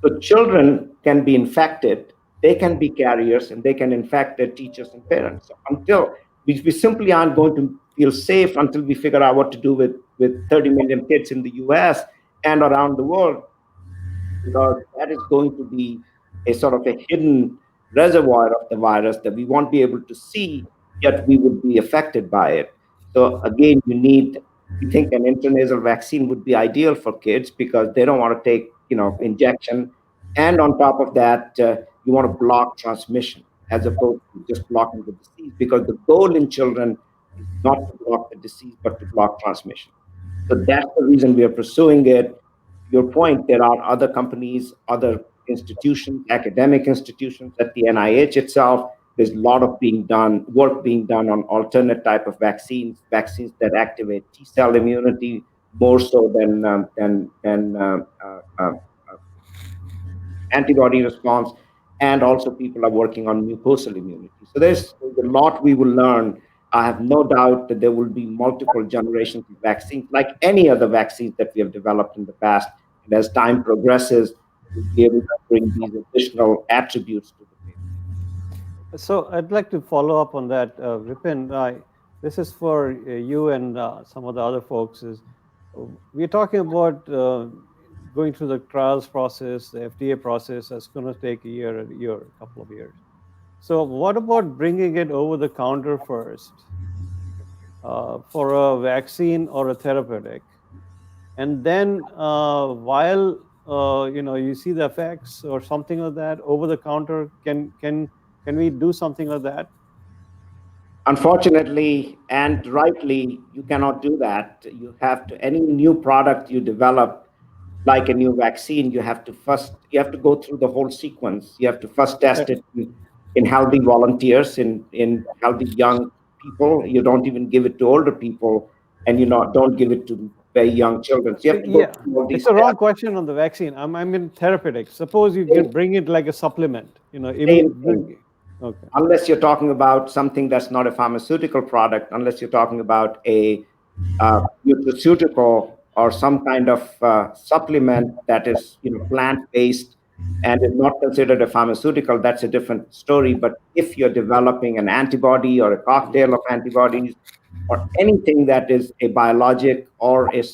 So children can be infected, they can be carriers, and they can infect their teachers and parents. So until we simply aren't going to feel safe until we figure out what to do with 30 million kids in the US and around the world, because that is going to be a sort of a hidden reservoir of the virus that we won't be able to see, yet we would be affected by it. So again, we think an intranasal vaccine would be ideal for kids because they don't want to take, injection. And on top of that, you want to block transmission as opposed to just blocking the disease, because the goal in children is not to block the disease, but to block transmission. So that's the reason we are pursuing it. Your point, there are other companies, other institutions, academic institutions at the NIH itself. There's a lot of work being done on alternate type of vaccines that activate T-cell immunity more so than antibody response. And also people are working on mucosal immunity. So there's a lot we will learn. I have no doubt that there will be multiple generations of vaccines, like any other vaccines that we have developed in the past. And as time progresses, we'll be able to bring these additional attributes to the table. So I'd like to follow up on that, Vipin. This is for you and some of the other folks. We're talking about going through the trials process, the FDA process. That's going to take a couple of years. So what about bringing it over the counter first? for a vaccine or a therapeutic, and then while you see the effects or something like that over the counter, can we do something like that? Unfortunately and rightly, you cannot do that. You have to, any new product you develop, like a new vaccine, you have to go through the whole sequence. You have to first test it in healthy volunteers, in healthy young people. You don't even give it to older people, and don't give it to very young children. So you have to go through all these It's a wrong steps. question on the vaccine. I'm in therapeutics. Suppose you bring it like a supplement, Same thing. Okay. Unless you're talking about something that's not a pharmaceutical product, unless you're talking about a nutraceutical or some kind of supplement that is plant-based and is not considered a pharmaceutical, that's a different story. But if you're developing an antibody or a cocktail of antibodies or anything that is a biologic or a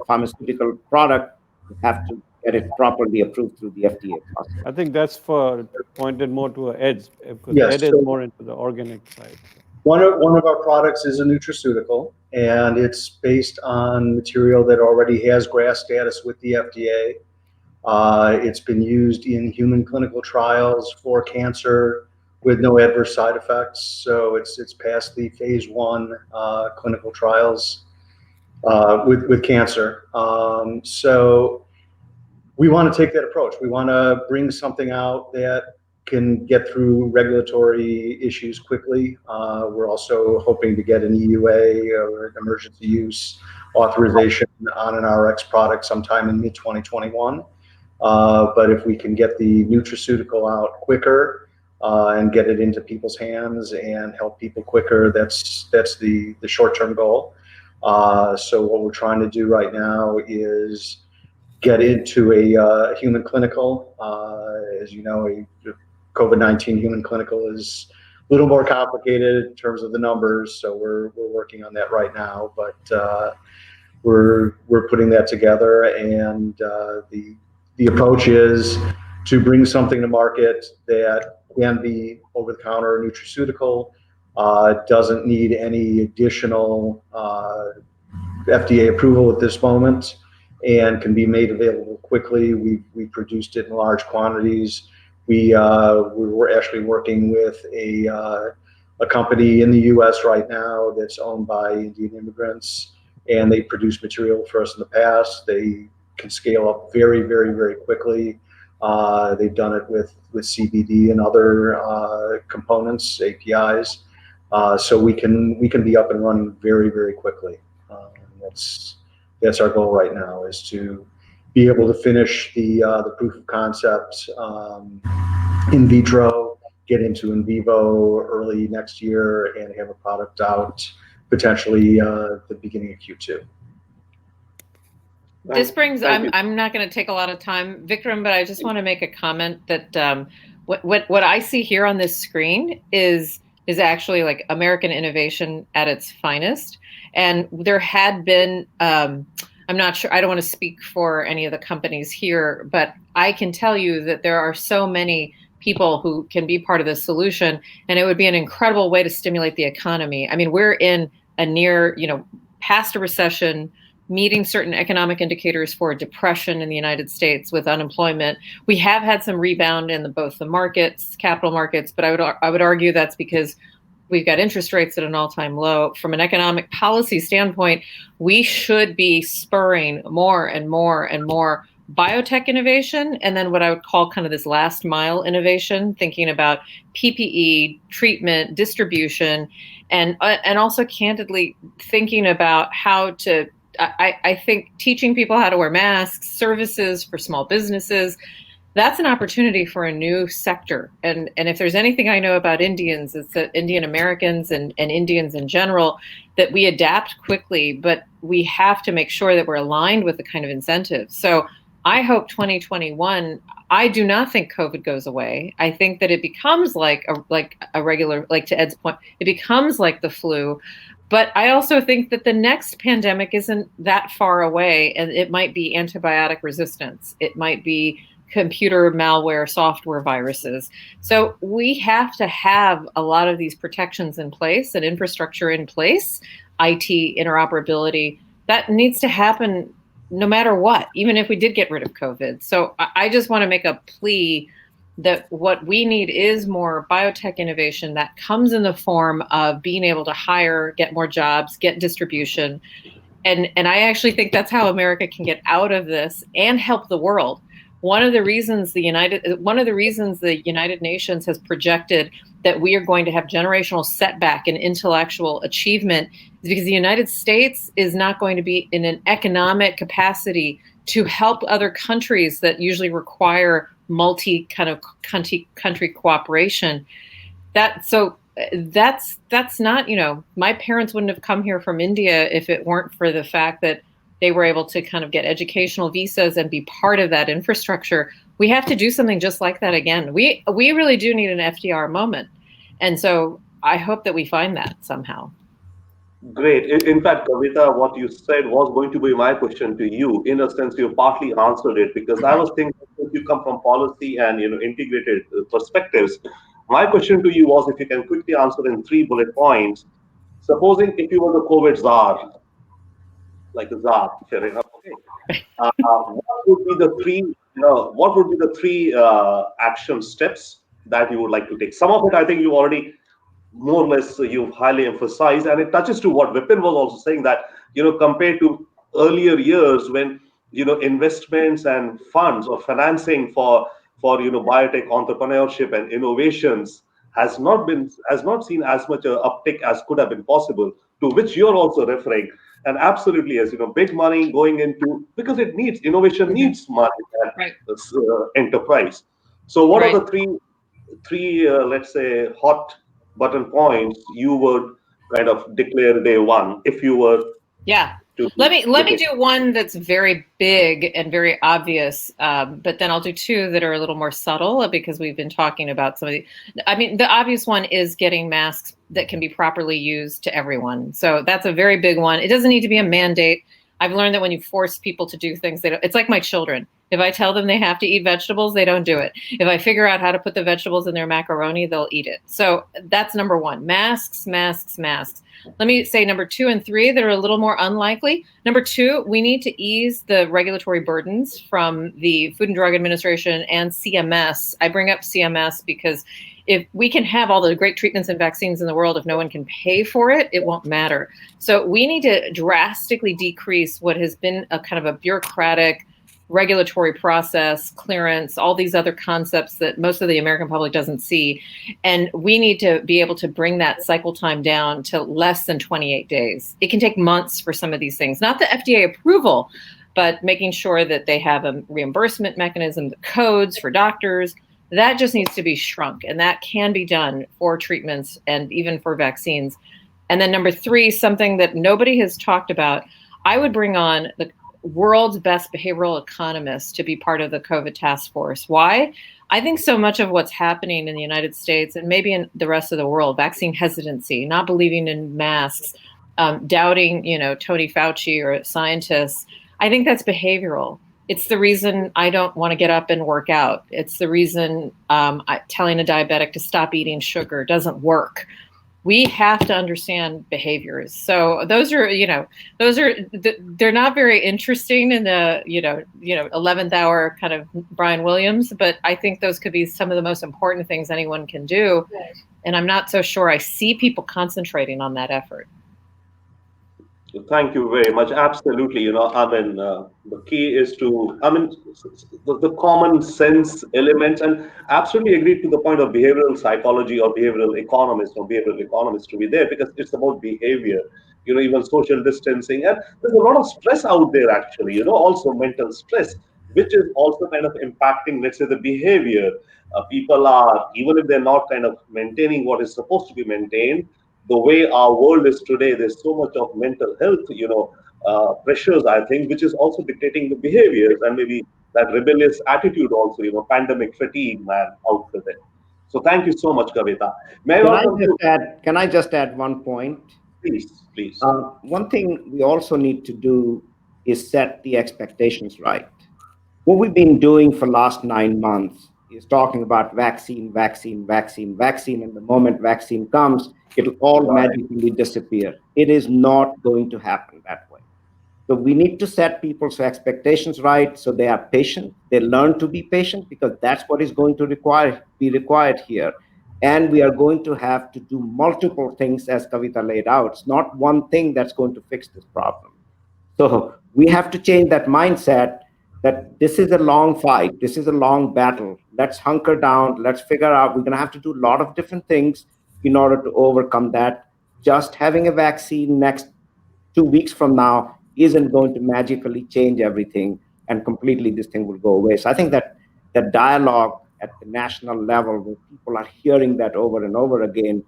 pharmaceutical product, you have to get it properly approved through the FDA process. I think that's pointed more to Ed, because Yes, Ed is so more into the organic side. one of our products is a nutraceutical, and it's based on material that already has GRAS status with the FDA. It's been used in human clinical trials for cancer with no adverse side effects. So it's passed the phase 1 clinical trials with cancer. So we want to take that approach. We want to bring something out that can get through regulatory issues quickly. We're also hoping to get an EUA or an emergency use authorization on an RX product sometime in mid-2021. But if we can get the nutraceutical out quicker and get it into people's hands and help people quicker, that's the short-term goal. So what we're trying to do right now is get into a human clinical. As you know, a COVID-19 human clinical is a little more complicated in terms of the numbers, so we're working on that right now. But we're putting that together, and the approach is to bring something to market that can be over-the-counter nutraceutical, doesn't need any additional FDA approval at this moment, and can be made available quickly. We produced it in large quantities. We were actually working with a company in the U.S. right now that's owned by Indian immigrants, and they produced material for us in the past. They can scale up very, very, very quickly. They've done it with CBD and other components, APIs. So we can be up and running very, very quickly. That's our goal right now, is to be able to finish the proof of concept in vitro, get into in vivo early next year, and have a product out potentially the beginning of Q2. This brings, I'm not going to take a lot of time, Vikram, but I just want to make a comment that what I see here on this screen is actually like American innovation at its finest. And there had been, I'm not sure, I don't want to speak for any of the companies here, but I can tell you that there are so many people who can be part of this solution, and it would be an incredible way to stimulate the economy. I mean, we're in a near, past a recession, meeting certain economic indicators for depression in the United States with unemployment. We have had some rebound in both the markets, capital markets, but I would argue that's because we've got interest rates at an all-time low. From an economic policy standpoint, we should be spurring more and more and more biotech innovation, and then what I would call kind of this last mile innovation, thinking about PPE, treatment, distribution, and also candidly thinking about how to, I think teaching people how to wear masks, services for small businesses, that's an opportunity for a new sector. And if there's anything I know about Indians, it's that Indian Americans and Indians in general, that we adapt quickly, but we have to make sure that we're aligned with the kind of incentives. So I hope 2021, I do not think COVID goes away. I think that it becomes like a regular, like to Ed's point, it becomes like the flu. But I also think that the next pandemic isn't that far away, and it might be antibiotic resistance. It might be computer malware, software viruses. So we have to have a lot of these protections in place and infrastructure in place, IT interoperability. That needs to happen no matter what, even if we did get rid of COVID. So I just want to make a plea that what we need is more biotech innovation that comes in the form of being able to hire, get more jobs, get distribution. And I actually think that's how America can get out of this and help the world. One of the reasons the United Nations has projected that we are going to have generational setback in intellectual achievement is because the United States is not going to be in an economic capacity to help other countries that usually require country cooperation. That's not, my parents wouldn't have come here from India if it weren't for the fact that they were able to kind of get educational visas and be part of that infrastructure. We have to do something just like that again. We really do need an FDR moment. And so I hope that we find that somehow. Great. In fact, Kavita, what you said was going to be my question to you. In a sense, you partly answered it, because I was thinking if you come from policy and integrated perspectives. My question to you was if you can quickly answer in 3 bullet points. Supposing if you were the COVID czar, like the czar, fair enough. Okay. What would be the three action steps that you would like to take? Some of it, I think you already more or less you've highly emphasized, and it touches to what Vipin was also saying, that compared to earlier years when investments and funds or financing for biotech entrepreneurship and innovations has not seen as much a uptick as could have been possible, to which you're also referring. And absolutely, as big money going into, because innovation needs money and Right. Enterprise. So what Right. are the three let's say hot button points you would kind of declare day one if you were to let me do one that's very big and very obvious, but then I'll do 2 that are a little more subtle, because we've been talking about some of the obvious one is getting masks that can be properly used to everyone. So that's a very big one. It doesn't need to be a mandate. I've learned that when you force people to do things, it's like my children. If I tell them they have to eat vegetables, they don't do it. If I figure out how to put the vegetables in their macaroni, they'll eat it. So that's number 1, masks, masks, masks. Let me say number 2 and 3 that are a little more unlikely. Number 2, we need to ease the regulatory burdens from the Food and Drug Administration and CMS. I bring up CMS because if we can have all the great treatments and vaccines in the world, if no one can pay for it, it won't matter. So we need to drastically decrease what has been a kind of a bureaucratic regulatory process, clearance, all these other concepts that most of the American public doesn't see. And we need to be able to bring that cycle time down to less than 28 days. It can take months for some of these things, not the FDA approval, but making sure that they have a reimbursement mechanism, the codes for doctors. That just needs to be shrunk, and that can be done for treatments and even for vaccines. And then number 3, something that nobody has talked about, I would bring on the world's best behavioral economists to be part of the COVID task force. Why? I think so much of what's happening in the United States and maybe in the rest of the world, vaccine hesitancy, not believing in masks, doubting, Tony Fauci or scientists, I think that's behavioral. It's the reason I don't want to get up and work out. It's the reason telling a diabetic to stop eating sugar doesn't work. We have to understand behaviors. So those are, they're not very interesting in the, 11th hour kind of Brian Williams, but I think those could be some of the most important things anyone can do. And I'm not so sure I see people concentrating on that effort. Thank you very much. Absolutely. The key is to, the common sense elements, and absolutely agree to the point of behavioral psychology or behavioral economists to be there, because it's about behavior, even social distancing. And there's a lot of stress out there, actually, also mental stress, which is also kind of impacting, let's say, the behavior. People are, even if they're not kind of maintaining what is supposed to be maintained, the way our world is today, there's so much of mental health, pressures, I think, which is also dictating the behaviors and maybe that rebellious attitude also, pandemic fatigue, man, out there. So thank you so much, Kavita. Can I just add one point? Please. One thing we also need to do is set the expectations right. What we've been doing for the last 9 months is talking about vaccine, vaccine, vaccine, vaccine, and the moment vaccine comes, it'll all magically disappear. It is not going to happen that way. So we need to set people's expectations right so they are patient. They learn to be patient because that's what is going to be required here. And we are going to have to do multiple things as Kavita laid out. It's not one thing that's going to fix this problem. So we have to change that mindset that this is a long fight. This is a long battle. Let's hunker down. Let's figure out. We're going to have to do a lot of different things in order to overcome that. Just having a vaccine next 2 weeks from now isn't going to magically change everything and completely this thing will go away. So I think that the dialogue at the national level where people are hearing that over and over again,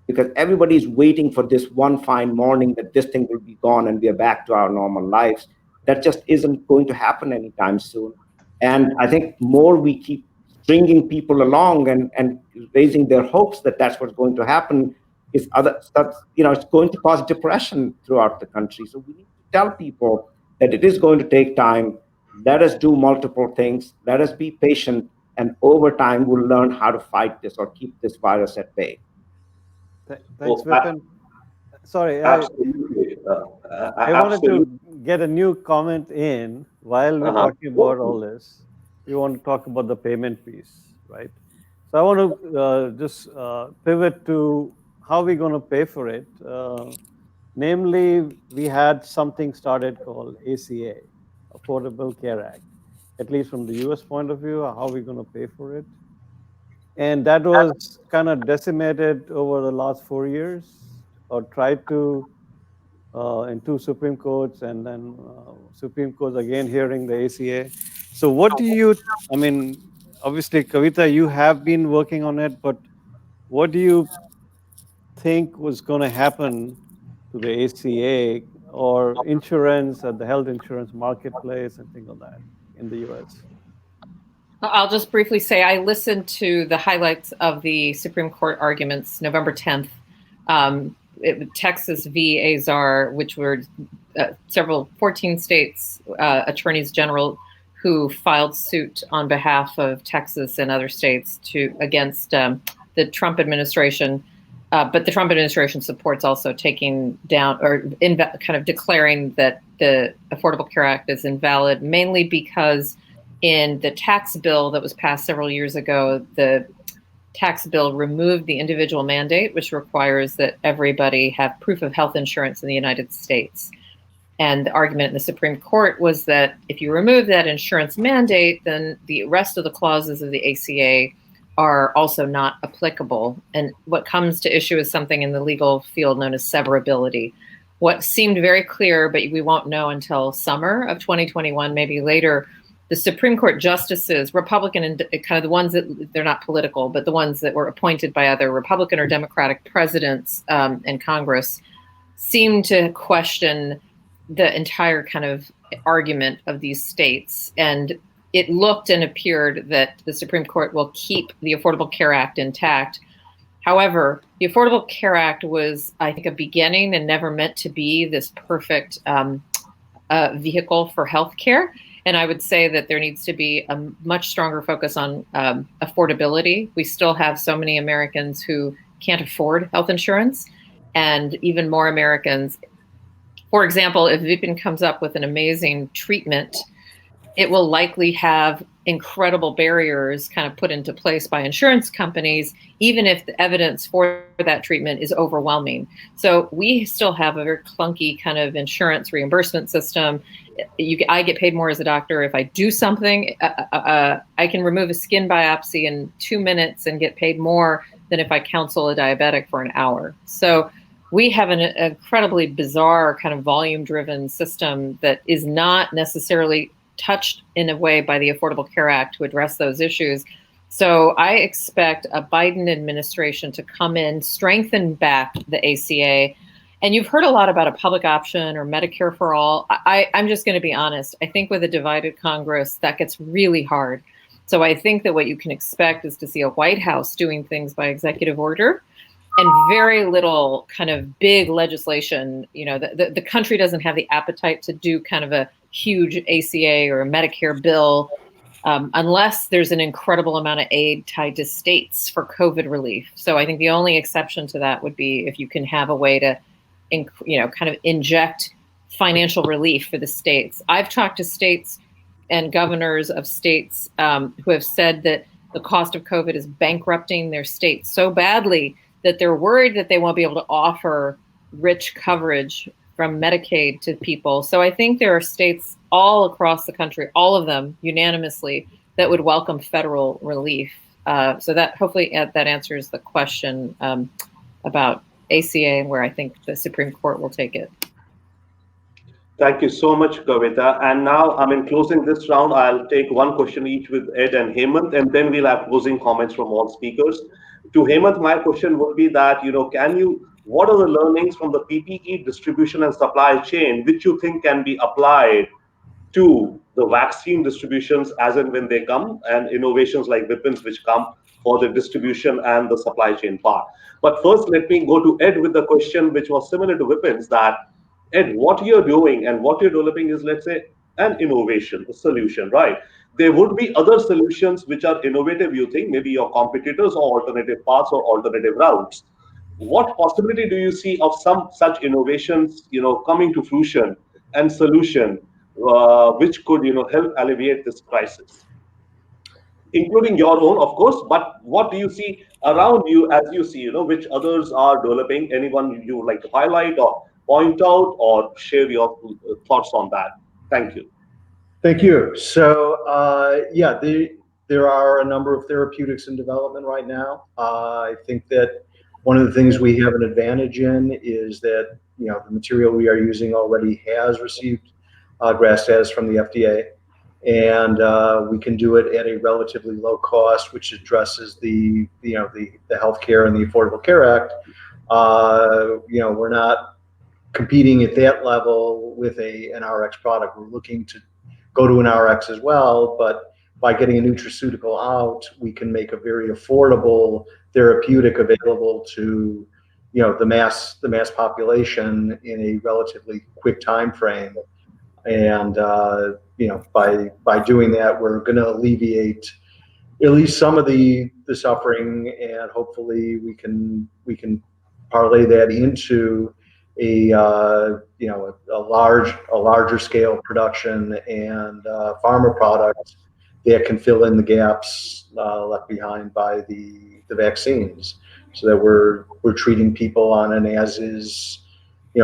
because everybody's waiting for this one fine morning that this thing will be gone and we are back to our normal lives. That just isn't going to happen anytime soon. And I think more we keep stringing people along and raising their hopes that that's what's going to happen, is other stuff, it's going to cause depression throughout the country. So we need to tell people that it is going to take time. Let us do multiple things. Let us be patient. And over time, we'll learn how to fight this or keep this virus at bay. Thanks, Vipin. Sorry, I wanted to get a new comment in while we're talking about all this. We want to talk about the payment piece, right? So I want to just pivot to how we're going to pay for it. Namely, we had something started called ACA, Affordable Care Act, at least from the US point of view, how we're going to pay for it. And that was kind of decimated over the last 4 years, or tried to in 2 Supreme Courts, and then Supreme Court again hearing the ACA. So what do you, obviously, Kavita, you have been working on it, but what do you think was going to happen to the ACA or insurance at the health insurance marketplace and things like that in the US? I'll just briefly say I listened to the highlights of the Supreme Court arguments November 10th. Texas v. Azar, which were 14 states attorneys general who filed suit on behalf of Texas and other states against the Trump administration. But the Trump administration supports also taking down or kind of declaring that the Affordable Care Act is invalid, mainly because in the tax bill that was passed several years ago, the tax bill removed the individual mandate, which requires that everybody have proof of health insurance in the United States. And the argument in the Supreme Court was that if you remove that insurance mandate, then the rest of the clauses of the ACA are also not applicable. And what comes to issue is something in the legal field known as severability. What seemed very clear, but we won't know until summer of 2021, maybe later, the Supreme Court justices, Republican and kind of the ones that they're not political, but the ones that were appointed by either Republican or Democratic presidents and Congress, seemed to question the entire kind of argument of these states. And it looked and appeared that the Supreme Court will keep the Affordable Care Act intact. However, the Affordable Care Act was, I think, a beginning and never meant to be this perfect vehicle for healthcare. And I would say that there needs to be a much stronger focus on affordability. We still have so many Americans who can't afford health insurance, and even more Americans. For example, if Vipin comes up with an amazing treatment, it will likely have incredible barriers kind of put into place by insurance companies, even if the evidence for that treatment is overwhelming. So we still have a very clunky kind of insurance reimbursement system. I get paid more as a doctor if I do something. I can remove a skin biopsy in 2 minutes and get paid more than if I counsel a diabetic for an hour. So we have an incredibly bizarre kind of volume-driven system that is not necessarily touched in a way by the Affordable Care Act to address those issues. So I expect a Biden administration to come in, strengthen back the ACA. And you've heard a lot about a public option or Medicare for all. I'm just going to be honest. I think with a divided Congress, that gets really hard. So I think that what you can expect is to see a White House doing things by executive order and very little kind of big legislation. The country doesn't have the appetite to do kind of a huge ACA or a Medicare bill unless there's an incredible amount of aid tied to states for COVID relief. So I think the only exception to that would be if you can have a way to, kind of inject financial relief for the states. I've talked to states and governors of states who have said that the cost of COVID is bankrupting their states so badly that they're worried that they won't be able to offer rich coverage from Medicaid to people. So I think there are states all across the country, all of them unanimously, that would welcome federal relief. So that hopefully that answers the question about ACA and where I think the Supreme Court will take it. Thank you so much, Kavita. And now, closing this round, I'll take one question each with Ed and Hemant, and then we'll have closing comments from all speakers. To Hemant, my question would be that, what are the learnings from the PPE distribution and supply chain, which you think can be applied to the vaccine distributions as and when they come, and innovations like Vipin's which come for the distribution and the supply chain part? But first, let me go to Ed with the question, which was similar to Vipin's, that Ed, what you're doing and what you're developing is, let's say, an innovation, a solution, right? There would be other solutions which are innovative, you think, maybe your competitors or alternative paths or alternative routes. What possibility do you see of some such innovations, coming to fruition and solution, which could, help alleviate this crisis? Including your own, of course, but what do you see around you as you see, which others are developing? Anyone you would like to highlight or point out or share your thoughts on that? Thank you. Thank you. So, there are a number of therapeutics in development right now. I think that one of the things we have an advantage in is that, the material we are using already has received GRAS status from the FDA. And we can do it at a relatively low cost, which addresses the healthcare and the Affordable Care Act. We're not competing at that level with an RX product. We're looking to go to an RX as well, but by getting a nutraceutical out, we can make a very affordable therapeutic available to the mass population in a relatively quick time frame. And by doing that, we're going to alleviate at least some of the suffering, and hopefully we can parlay that into a larger scale production and pharma products that can fill in the gaps left behind by the vaccines, so that we're treating people on an as is,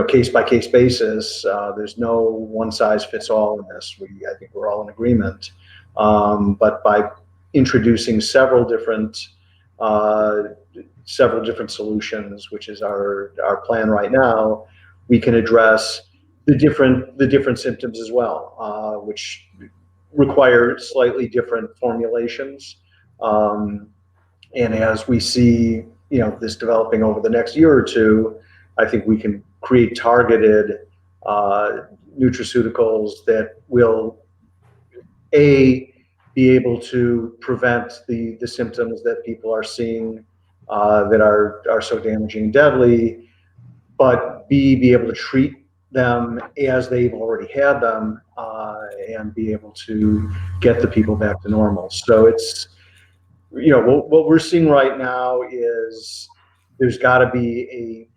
case by case basis. There's no one size fits all in this. I think we're all in agreement. But by introducing several different solutions, which is our plan right now, we can address the different symptoms as well, which require slightly different formulations. And as we see, this developing over the next year or two, I think we can create targeted nutraceuticals that will be able to prevent the symptoms that people are seeing that are so damaging and deadly, but be able to treat them as they've already had them, and be able to get the people back to normal. So it's, what we're seeing right now is there's got to be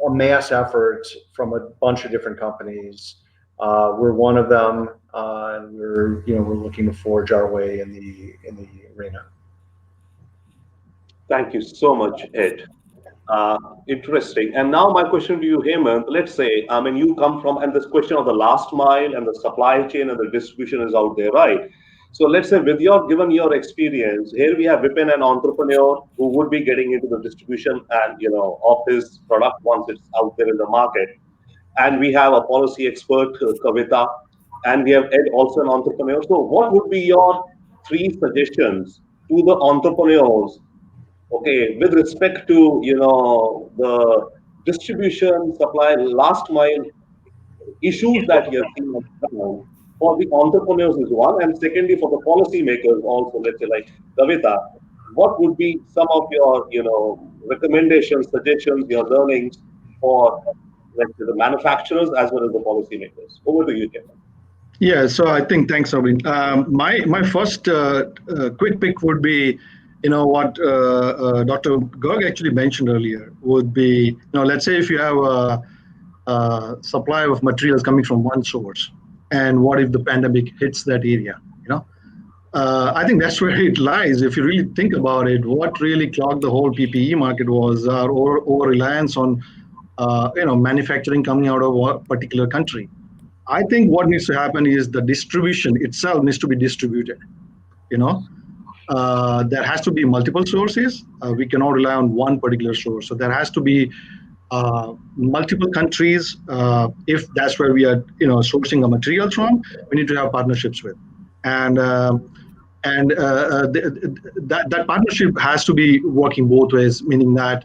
a mass effort from a bunch of different companies. We're one of them, and we're looking to forge our way in the arena. Thank you so much, Ed. Interesting. And now my question to you, Hemant, let's say, you come from, and this question of the last mile and the supply chain and the distribution is out there, right? So let's say given your experience, here we have Vipin, an entrepreneur who would be getting into the distribution and, of his product once it's out there in the market. And we have a policy expert, Kavita, and we have Ed, also an entrepreneur. So what would be your 3 suggestions to the entrepreneurs, okay, with respect to, the distribution, supply, last mile issues that you're seeing on the ground? For the entrepreneurs is one, and secondly, for the policymakers also, let's say like Kavita, what would be some of your, recommendations, suggestions, your learnings for, let's say, the manufacturers as well as the policymakers? Over to you, Chetan. Yeah, so I think thanks, Robin. My first quick pick would be, what Dr. Garg actually mentioned earlier would be, let's say if you have a supply of materials coming from one source, and what if the pandemic hits that area? I think that's where it lies. If you really think about it, what really clogged the whole PPE market was our over reliance on, manufacturing coming out of a particular country. I think what needs to happen is the distribution itself needs to be distributed. You know, there has to be multiple sources. We cannot rely on one particular source. So there has to be multiple countries. If that's where we are, sourcing a material from, we need to have partnerships with, and that partnership has to be working both ways, meaning that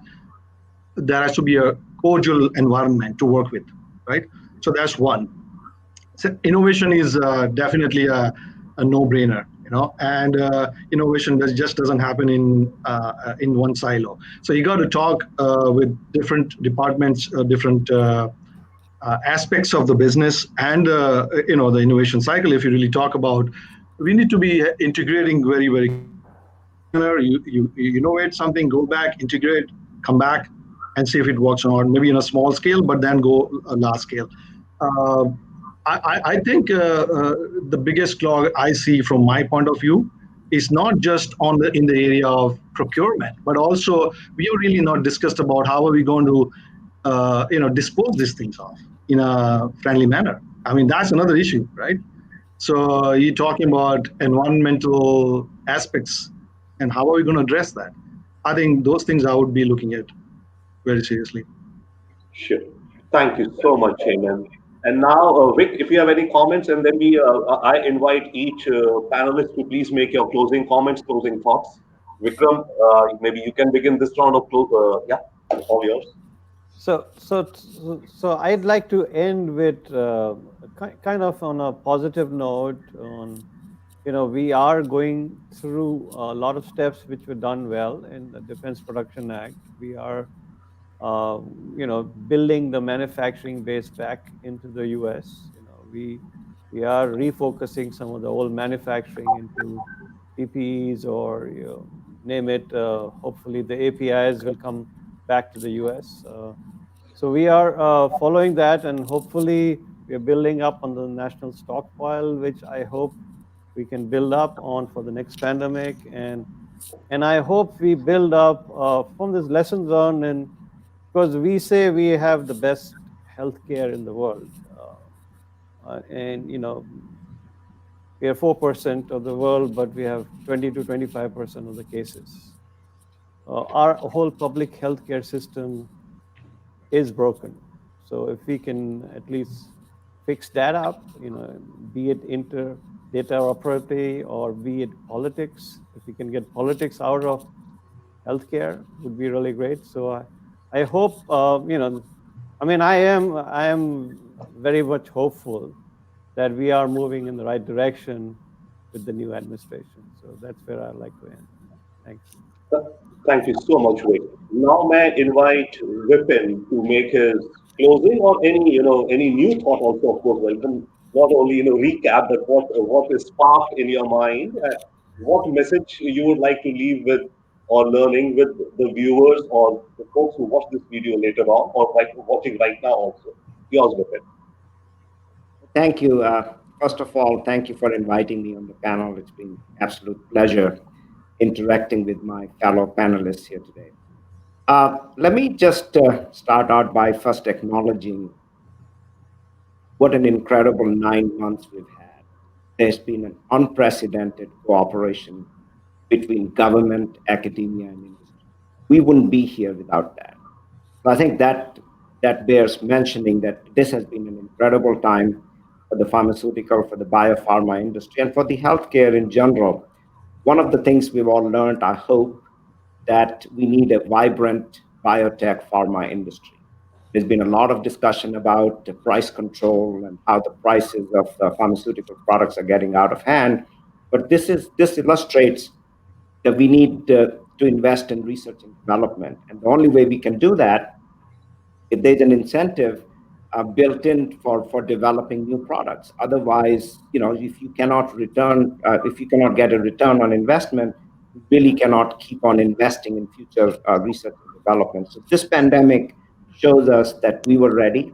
there has to be a cordial environment to work with, right? So that's one. So innovation is definitely a no-brainer, and innovation just doesn't happen in one silo. So you got to talk with different departments, different aspects of the business, and the innovation cycle. If you really talk about, we need to be integrating very, very you innovate something, go back, integrate, come back, and see if it works or not. Maybe in a small scale, but then go a large scale. Uh, I think the biggest clog I see from my point of view is not just in the area of procurement, but also we are really not discussed about how are we going to dispose these things off in a friendly manner. I mean, that's another issue, right? So you're talking about environmental aspects, and how are we going to address that? I think those things I would be looking at very seriously. Sure. Thank you so much, Hemant. And now, Vic, if you have any comments, and then I invite each panelist to please make your closing comments, closing thoughts. Vikram, maybe you can begin this round of close. Yeah, all yours. So I'd like to end with kind of on a positive note. We are going through a lot of steps which were done well in the Defense Production Act. We are, building the manufacturing base back into the U.S. We are refocusing some of the old manufacturing into PPEs or name it. Hopefully, the APIs will come back to the U.S. So we are following that, and hopefully we are building up on the national stockpile, which I hope we can build up on for the next pandemic. And I hope we build up from this lessons learned, and because we say we have the best healthcare in the world, and we are 4% of the world, but we have 20 to 25% of the cases. Our whole public healthcare system is broken. So if we can at least fix that up, be it interoperability or be it politics, if we can get politics out of healthcare, would be really great. So I hope, I am very much hopeful that we are moving in the right direction with the new administration. So that's where I'd like to end. Thanks. Thank you so much, Vic. Now, may I invite Vipin to make his closing or any new thought also, of course, welcome. Not only, recap, but what is sparked in your mind, what message you would like to leave with or learning with the viewers or the folks who watch this video later on or watching right now also. Yours, Vipin. Thank you. First of all, thank you for inviting me on the panel. It's been absolute pleasure interacting with my fellow panelists here today. Let me just start out by first acknowledging what an incredible 9 months we've had. There's been an unprecedented cooperation between government, academia, and industry. We wouldn't be here without that. So I think that bears mentioning that this has been an incredible time for the pharmaceutical, for the biopharma industry, and for the healthcare in general. One of the things we've all learned, I hope, that we need a vibrant biotech pharma industry. There's been a lot of discussion about the price control and how the prices of pharmaceutical products are getting out of hand. But this illustrates that we need to invest in research and development. And the only way we can do that, if there's an incentive built in for developing new products. Otherwise, if you cannot get a return on investment, you really cannot keep on investing in future research and development. So this pandemic shows us that we were ready.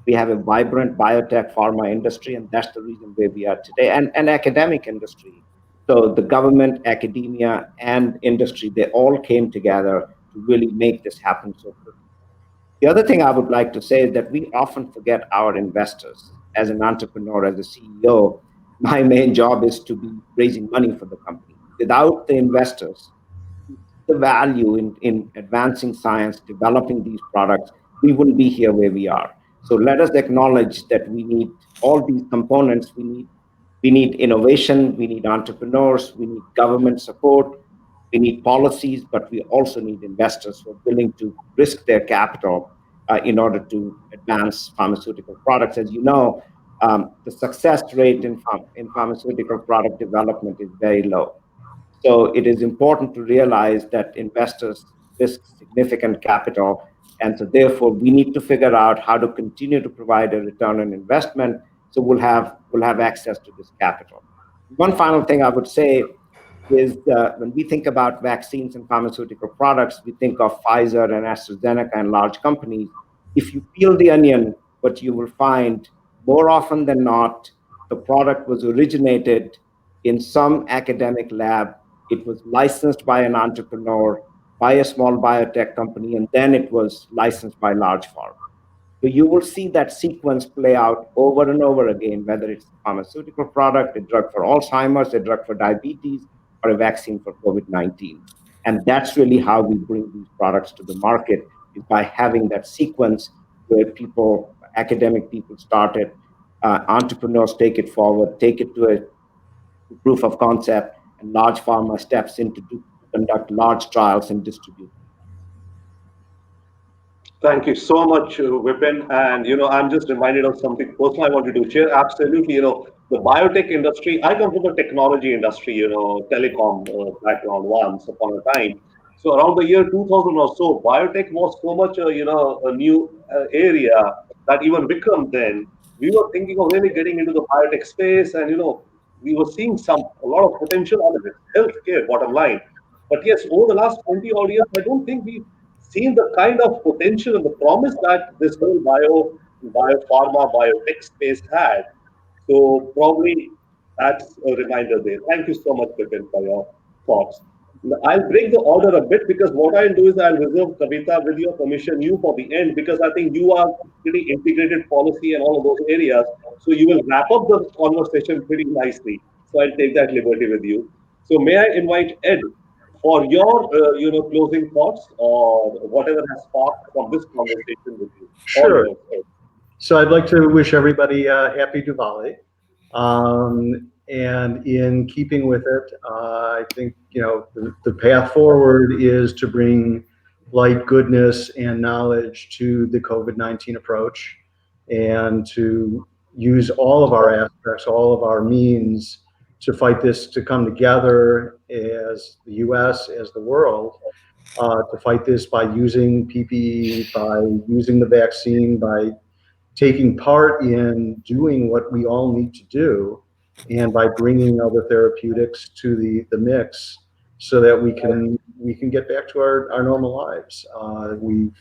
We have a vibrant biotech pharma industry, and that's the reason where we are today, and academic industry. So the government, academia, and industry, they all came together to really make this happen so quickly. The other thing I would like to say is that we often forget our investors. As an entrepreneur, as a CEO, my main job is to be raising money for the company. Without the investors, the value in advancing science, developing these products, we wouldn't be here where we are. So let us acknowledge that we need all these components. We need innovation, we need entrepreneurs, we need government support, we need policies, but we also need investors who are willing to risk their capital in order to advance pharmaceutical products. As you know, the success rate in pharmaceutical product development is very low. So it is important to realize that investors risk significant capital. And so therefore, we need to figure out how to continue to provide a return on investment so we'll have access to this capital. One final thing I would say is when we think about vaccines and pharmaceutical products, we think of Pfizer and AstraZeneca and large companies. If you peel the onion, what you will find more often than not, the product was originated in some academic lab. It was licensed by an entrepreneur, by a small biotech company, and then it was licensed by large pharma. So you will see that sequence play out over and over again, whether it's a pharmaceutical product, a drug for Alzheimer's, a drug for diabetes, or a vaccine for COVID-19. And that's really how we bring these products to the market, is by having that sequence where academic people started, entrepreneurs take it forward, take it to a proof of concept, and large pharma steps in to conduct large trials and distribute. Thank you so much, Vipin. And, I'm just reminded of something personal I wanted to share. Absolutely, the biotech industry, I come from the technology industry, telecom background once upon a time. So around the year 2000 or so, biotech was so much, a new area that even Vikram then, we were thinking of really getting into the biotech space. And, we were seeing a lot of potential out of it, healthcare, bottom line. But yes, over the last 20 odd years, I don't think we've seen the kind of potential and the promise that this whole biopharma, biotech space had. So probably that's a reminder there. Thank you so much, Vipin, for your thoughts. I'll break the order a bit because what I'll do is I'll reserve Kavita, with your permission, you for the end, because I think you are pretty integrated policy and all of those areas. So you will wrap up the conversation pretty nicely. So I'll take that liberty with you. So may I invite Ed for your closing thoughts or whatever has sparked from this conversation with you. Sure. So I'd like to wish everybody happy Diwali. And in keeping with it, I think the path forward is to bring light, goodness, and knowledge to the COVID-19 approach, and to use all of our aspects, all of our means to fight this, to come together as the U.S., as the world, to fight this by using PPE, by using the vaccine, by taking part in doing what we all need to do, and by bringing other therapeutics to the mix, so that we can get back to our normal lives. We've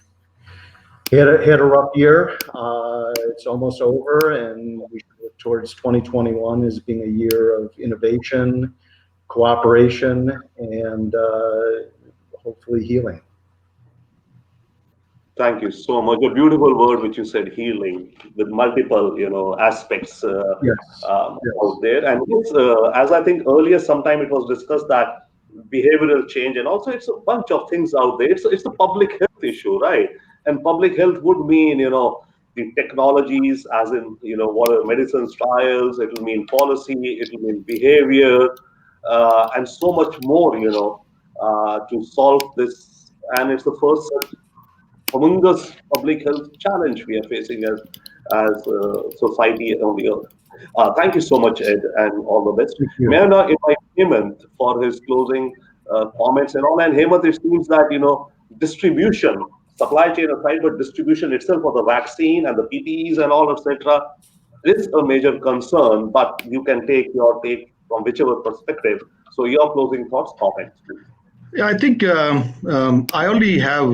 had a rough year. It's almost over, and we look towards 2021 as being a year of innovation, cooperation, and hopefully healing. Thank you so much. A beautiful word which you said, healing, with multiple, aspects out there. And it's, as I think earlier, sometime it was discussed that behavioral change, and also it's a bunch of things out there. It's a public health issue, right? And public health would mean, the technologies, as in, what are medicines trials, it will mean policy, it will mean behavior, and so much more, to solve this. And it's the first humongous public health challenge we are facing as society on the earth. Thank you so much, Ed, and all the best. May I now invite Hemant for his closing comments and all. And Hemant, it seems that, distribution, supply chain aside, but distribution itself for the vaccine and the PPEs and all, etc., is a major concern. But you can take your take from whichever perspective. So your closing thoughts, comments, please. Yeah, I think I already have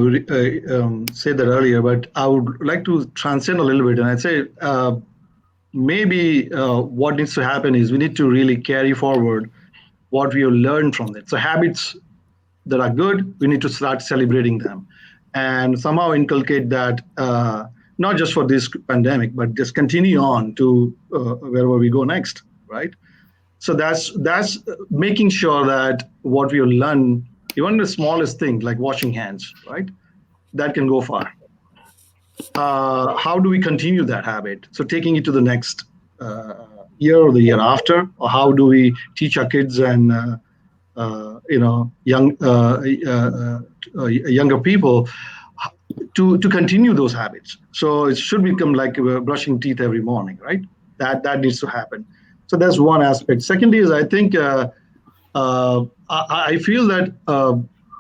said that earlier, but I would like to transcend a little bit. And I'd say maybe what needs to happen is we need to really carry forward what we have learned from it. So habits that are good, we need to start celebrating them and somehow inculcate that, not just for this pandemic, but just continue on to wherever we go next, right? So that's making sure that what we learn, even the smallest thing like washing hands, right? That can go far. How do we continue that habit? So taking it to the next year or the year after, or how do we teach our kids and younger people to continue those habits? So it should become like brushing teeth every morning, right? That needs to happen. So that's one aspect. Secondly is I think I feel that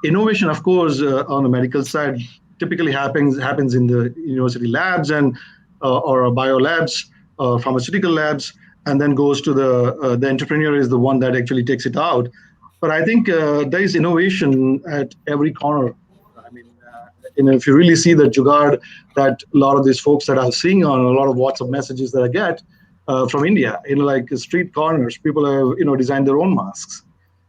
innovation, of course, on the medical side, typically happens in the university labs and or bio labs, pharmaceutical labs, and then goes to the entrepreneur is the one that actually takes it out. But I think there is innovation at every corner. I mean, if you really see the jugaad that a lot of these folks that I'm seeing on a lot of WhatsApp messages that I get from India, like street corners, people have designed their own masks.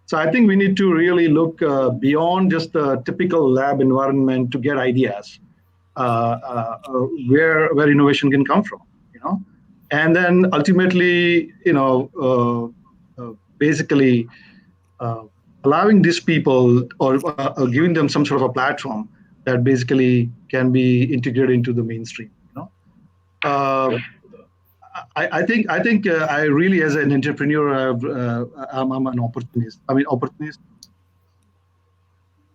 So I think we need to really look beyond just the typical lab environment to get ideas where innovation can come from, and then ultimately, basically allowing these people or giving them some sort of a platform that basically can be integrated into the mainstream. I think I really, as an entrepreneur, I'm an opportunist. I mean, opportunist.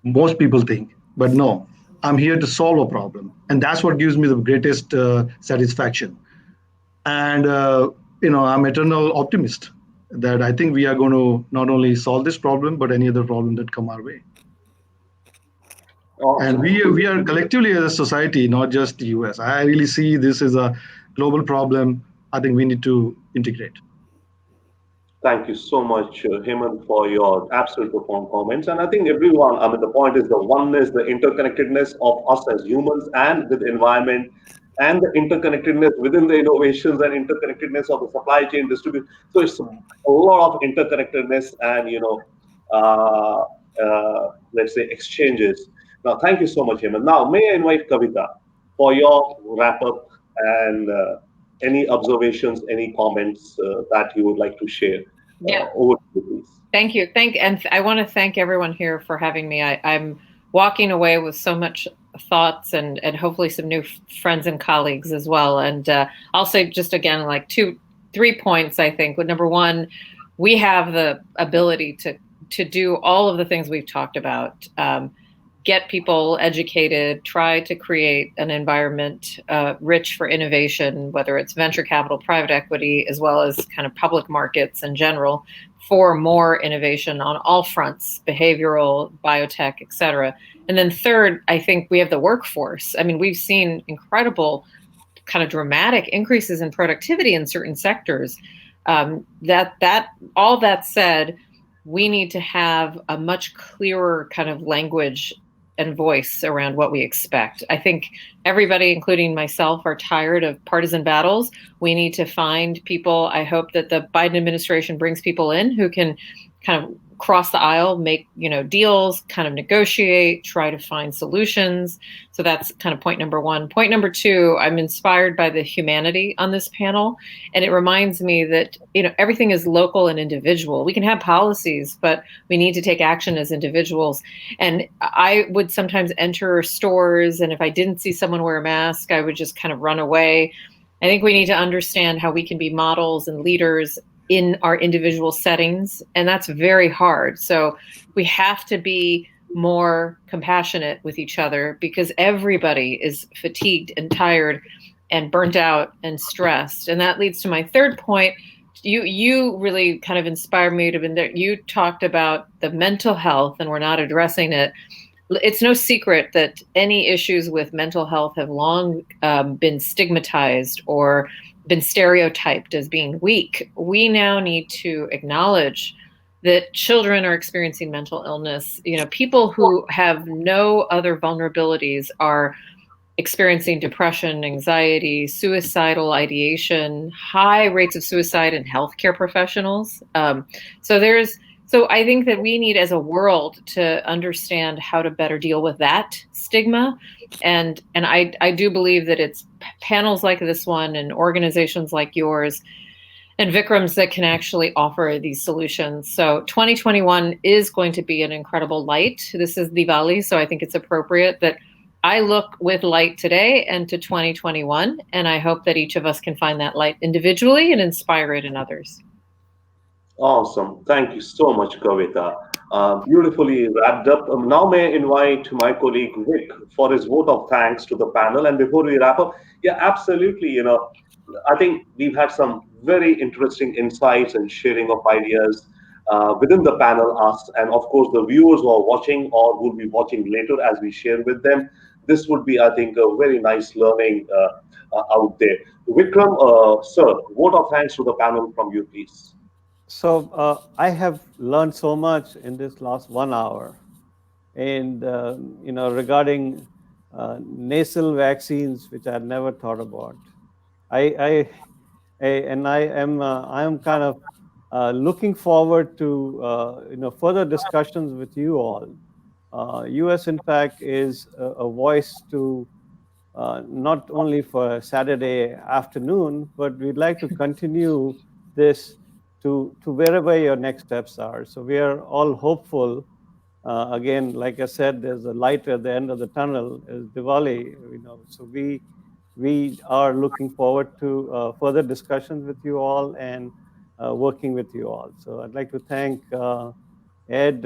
Most people think, but no, I'm here to solve a problem, and that's what gives me the greatest satisfaction. And I'm eternal optimist that I think we are going to not only solve this problem, but any other problem that come our way. And we are collectively as a society, not just the US. I really see this as a global problem. I think we need to integrate. Thank you so much, Hemant, for your absolute profound comments. And I think everyone, the point is the oneness, the interconnectedness of us as humans and with the environment, and the interconnectedness within the innovations and interconnectedness of the supply chain distribution. So it's a lot of interconnectedness and, let's say, exchanges. Now, thank you so much, Hemant. Now, may I invite Kavita for your wrap up and any observations, any comments that you would like to share? Over to you, please. Thank you. And I want to thank everyone here for having me. I'm walking away with so much thoughts and hopefully some new friends and colleagues as well. And I'll say just again, like 3 points, I think. Number one, we have the ability to do all of the things we've talked about. Get people educated, try to create an environment rich for innovation, whether it's venture capital, private equity, as well as kind of public markets in general, for more innovation on all fronts, behavioral, biotech, et cetera. And then third, I think we have the workforce. I mean, we've seen incredible kind of dramatic increases in productivity in certain sectors. All that said, we need to have a much clearer kind of language and voice around what we expect. I think everybody, including myself, are tired of partisan battles. We need to find people. I hope that the Biden administration brings people in who can kind of cross the aisle, make deals, kind of negotiate, try to find solutions. So that's kind of point number one. Point number two, I'm inspired by the humanity on this panel. And it reminds me that, everything is local and individual. We can have policies, but we need to take action as individuals. And I would sometimes enter stores, and if I didn't see someone wear a mask, I would just kind of run away. I think we need to understand how we can be models and leaders in our individual settings, and that's very hard. So we have to be more compassionate with each other because everybody is fatigued and tired and burnt out and stressed. And that leads to my third point, you really kind of inspired me to be there. You talked about the mental health, and we're not addressing it. It's no secret that any issues with mental health have long been stigmatized or been stereotyped as being weak. We now need to acknowledge that children are experiencing mental illness. You know, people who have no other vulnerabilities are experiencing depression, anxiety, suicidal ideation, high rates of suicide in healthcare professionals. So I think that we need, as a world, to understand how to better deal with that stigma. And I do believe that it's panels like this one and organizations like yours and Vikram's that can actually offer these solutions. So 2021 is going to be an incredible light. This is Diwali, so I think it's appropriate that I look with light today and to 2021, and I hope that each of us can find that light individually and inspire it in others. Awesome. Thank you so much, Kavita. Beautifully wrapped up. Now may I invite my colleague Vic for his vote of thanks to the panel. And before we wrap up, yeah, absolutely. I think we've had some very interesting insights and sharing of ideas within the panel, us, and of course the viewers who are watching or will be watching later as we share with them. This would be, I think, a very nice learning out there. Vikram, sir, vote of thanks to the panel from you, please. So I have learned so much in this last 1 hour, and regarding nasal vaccines, which I had never thought about. I am kind of looking forward to further discussions with you all. USINPAC is a voice to not only for Saturday afternoon, but we'd like to continue this to wherever your next steps are. So we are all hopeful. Again, like I said, there's a light at the end of the tunnel, is Diwali. So we are looking forward to further discussions with you all and working with you all. So I'd like to thank Ed.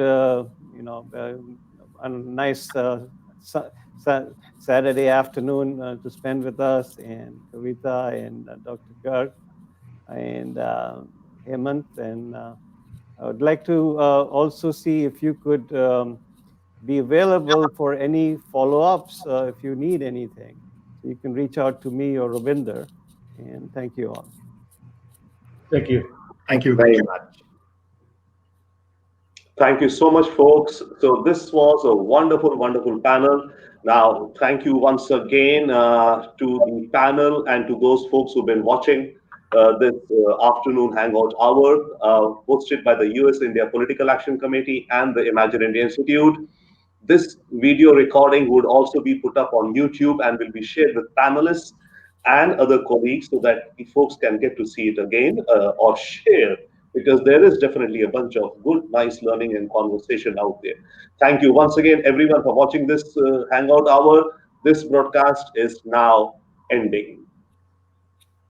A nice Saturday afternoon to spend with us, and Kavita and Dr. Garg and Hemant. And I would like to also see if you could be available for any follow-ups if you need anything. So you can reach out to me or Robinder. And thank you all. Thank you. Thank you very much. Thank you so much, folks. So this was a wonderful, wonderful panel. Now, thank you once again to the panel and to those folks who've been watching this afternoon hangout hour hosted by the US India Political Action Committee and the Imagindia Institute. This video recording would also be put up on YouTube and will be shared with panelists and other colleagues so that the folks can get to see it again or share, because there is definitely a bunch of good, nice learning and conversation out there. Thank you once again, everyone, for watching this Hangout Hour. This broadcast is now ending.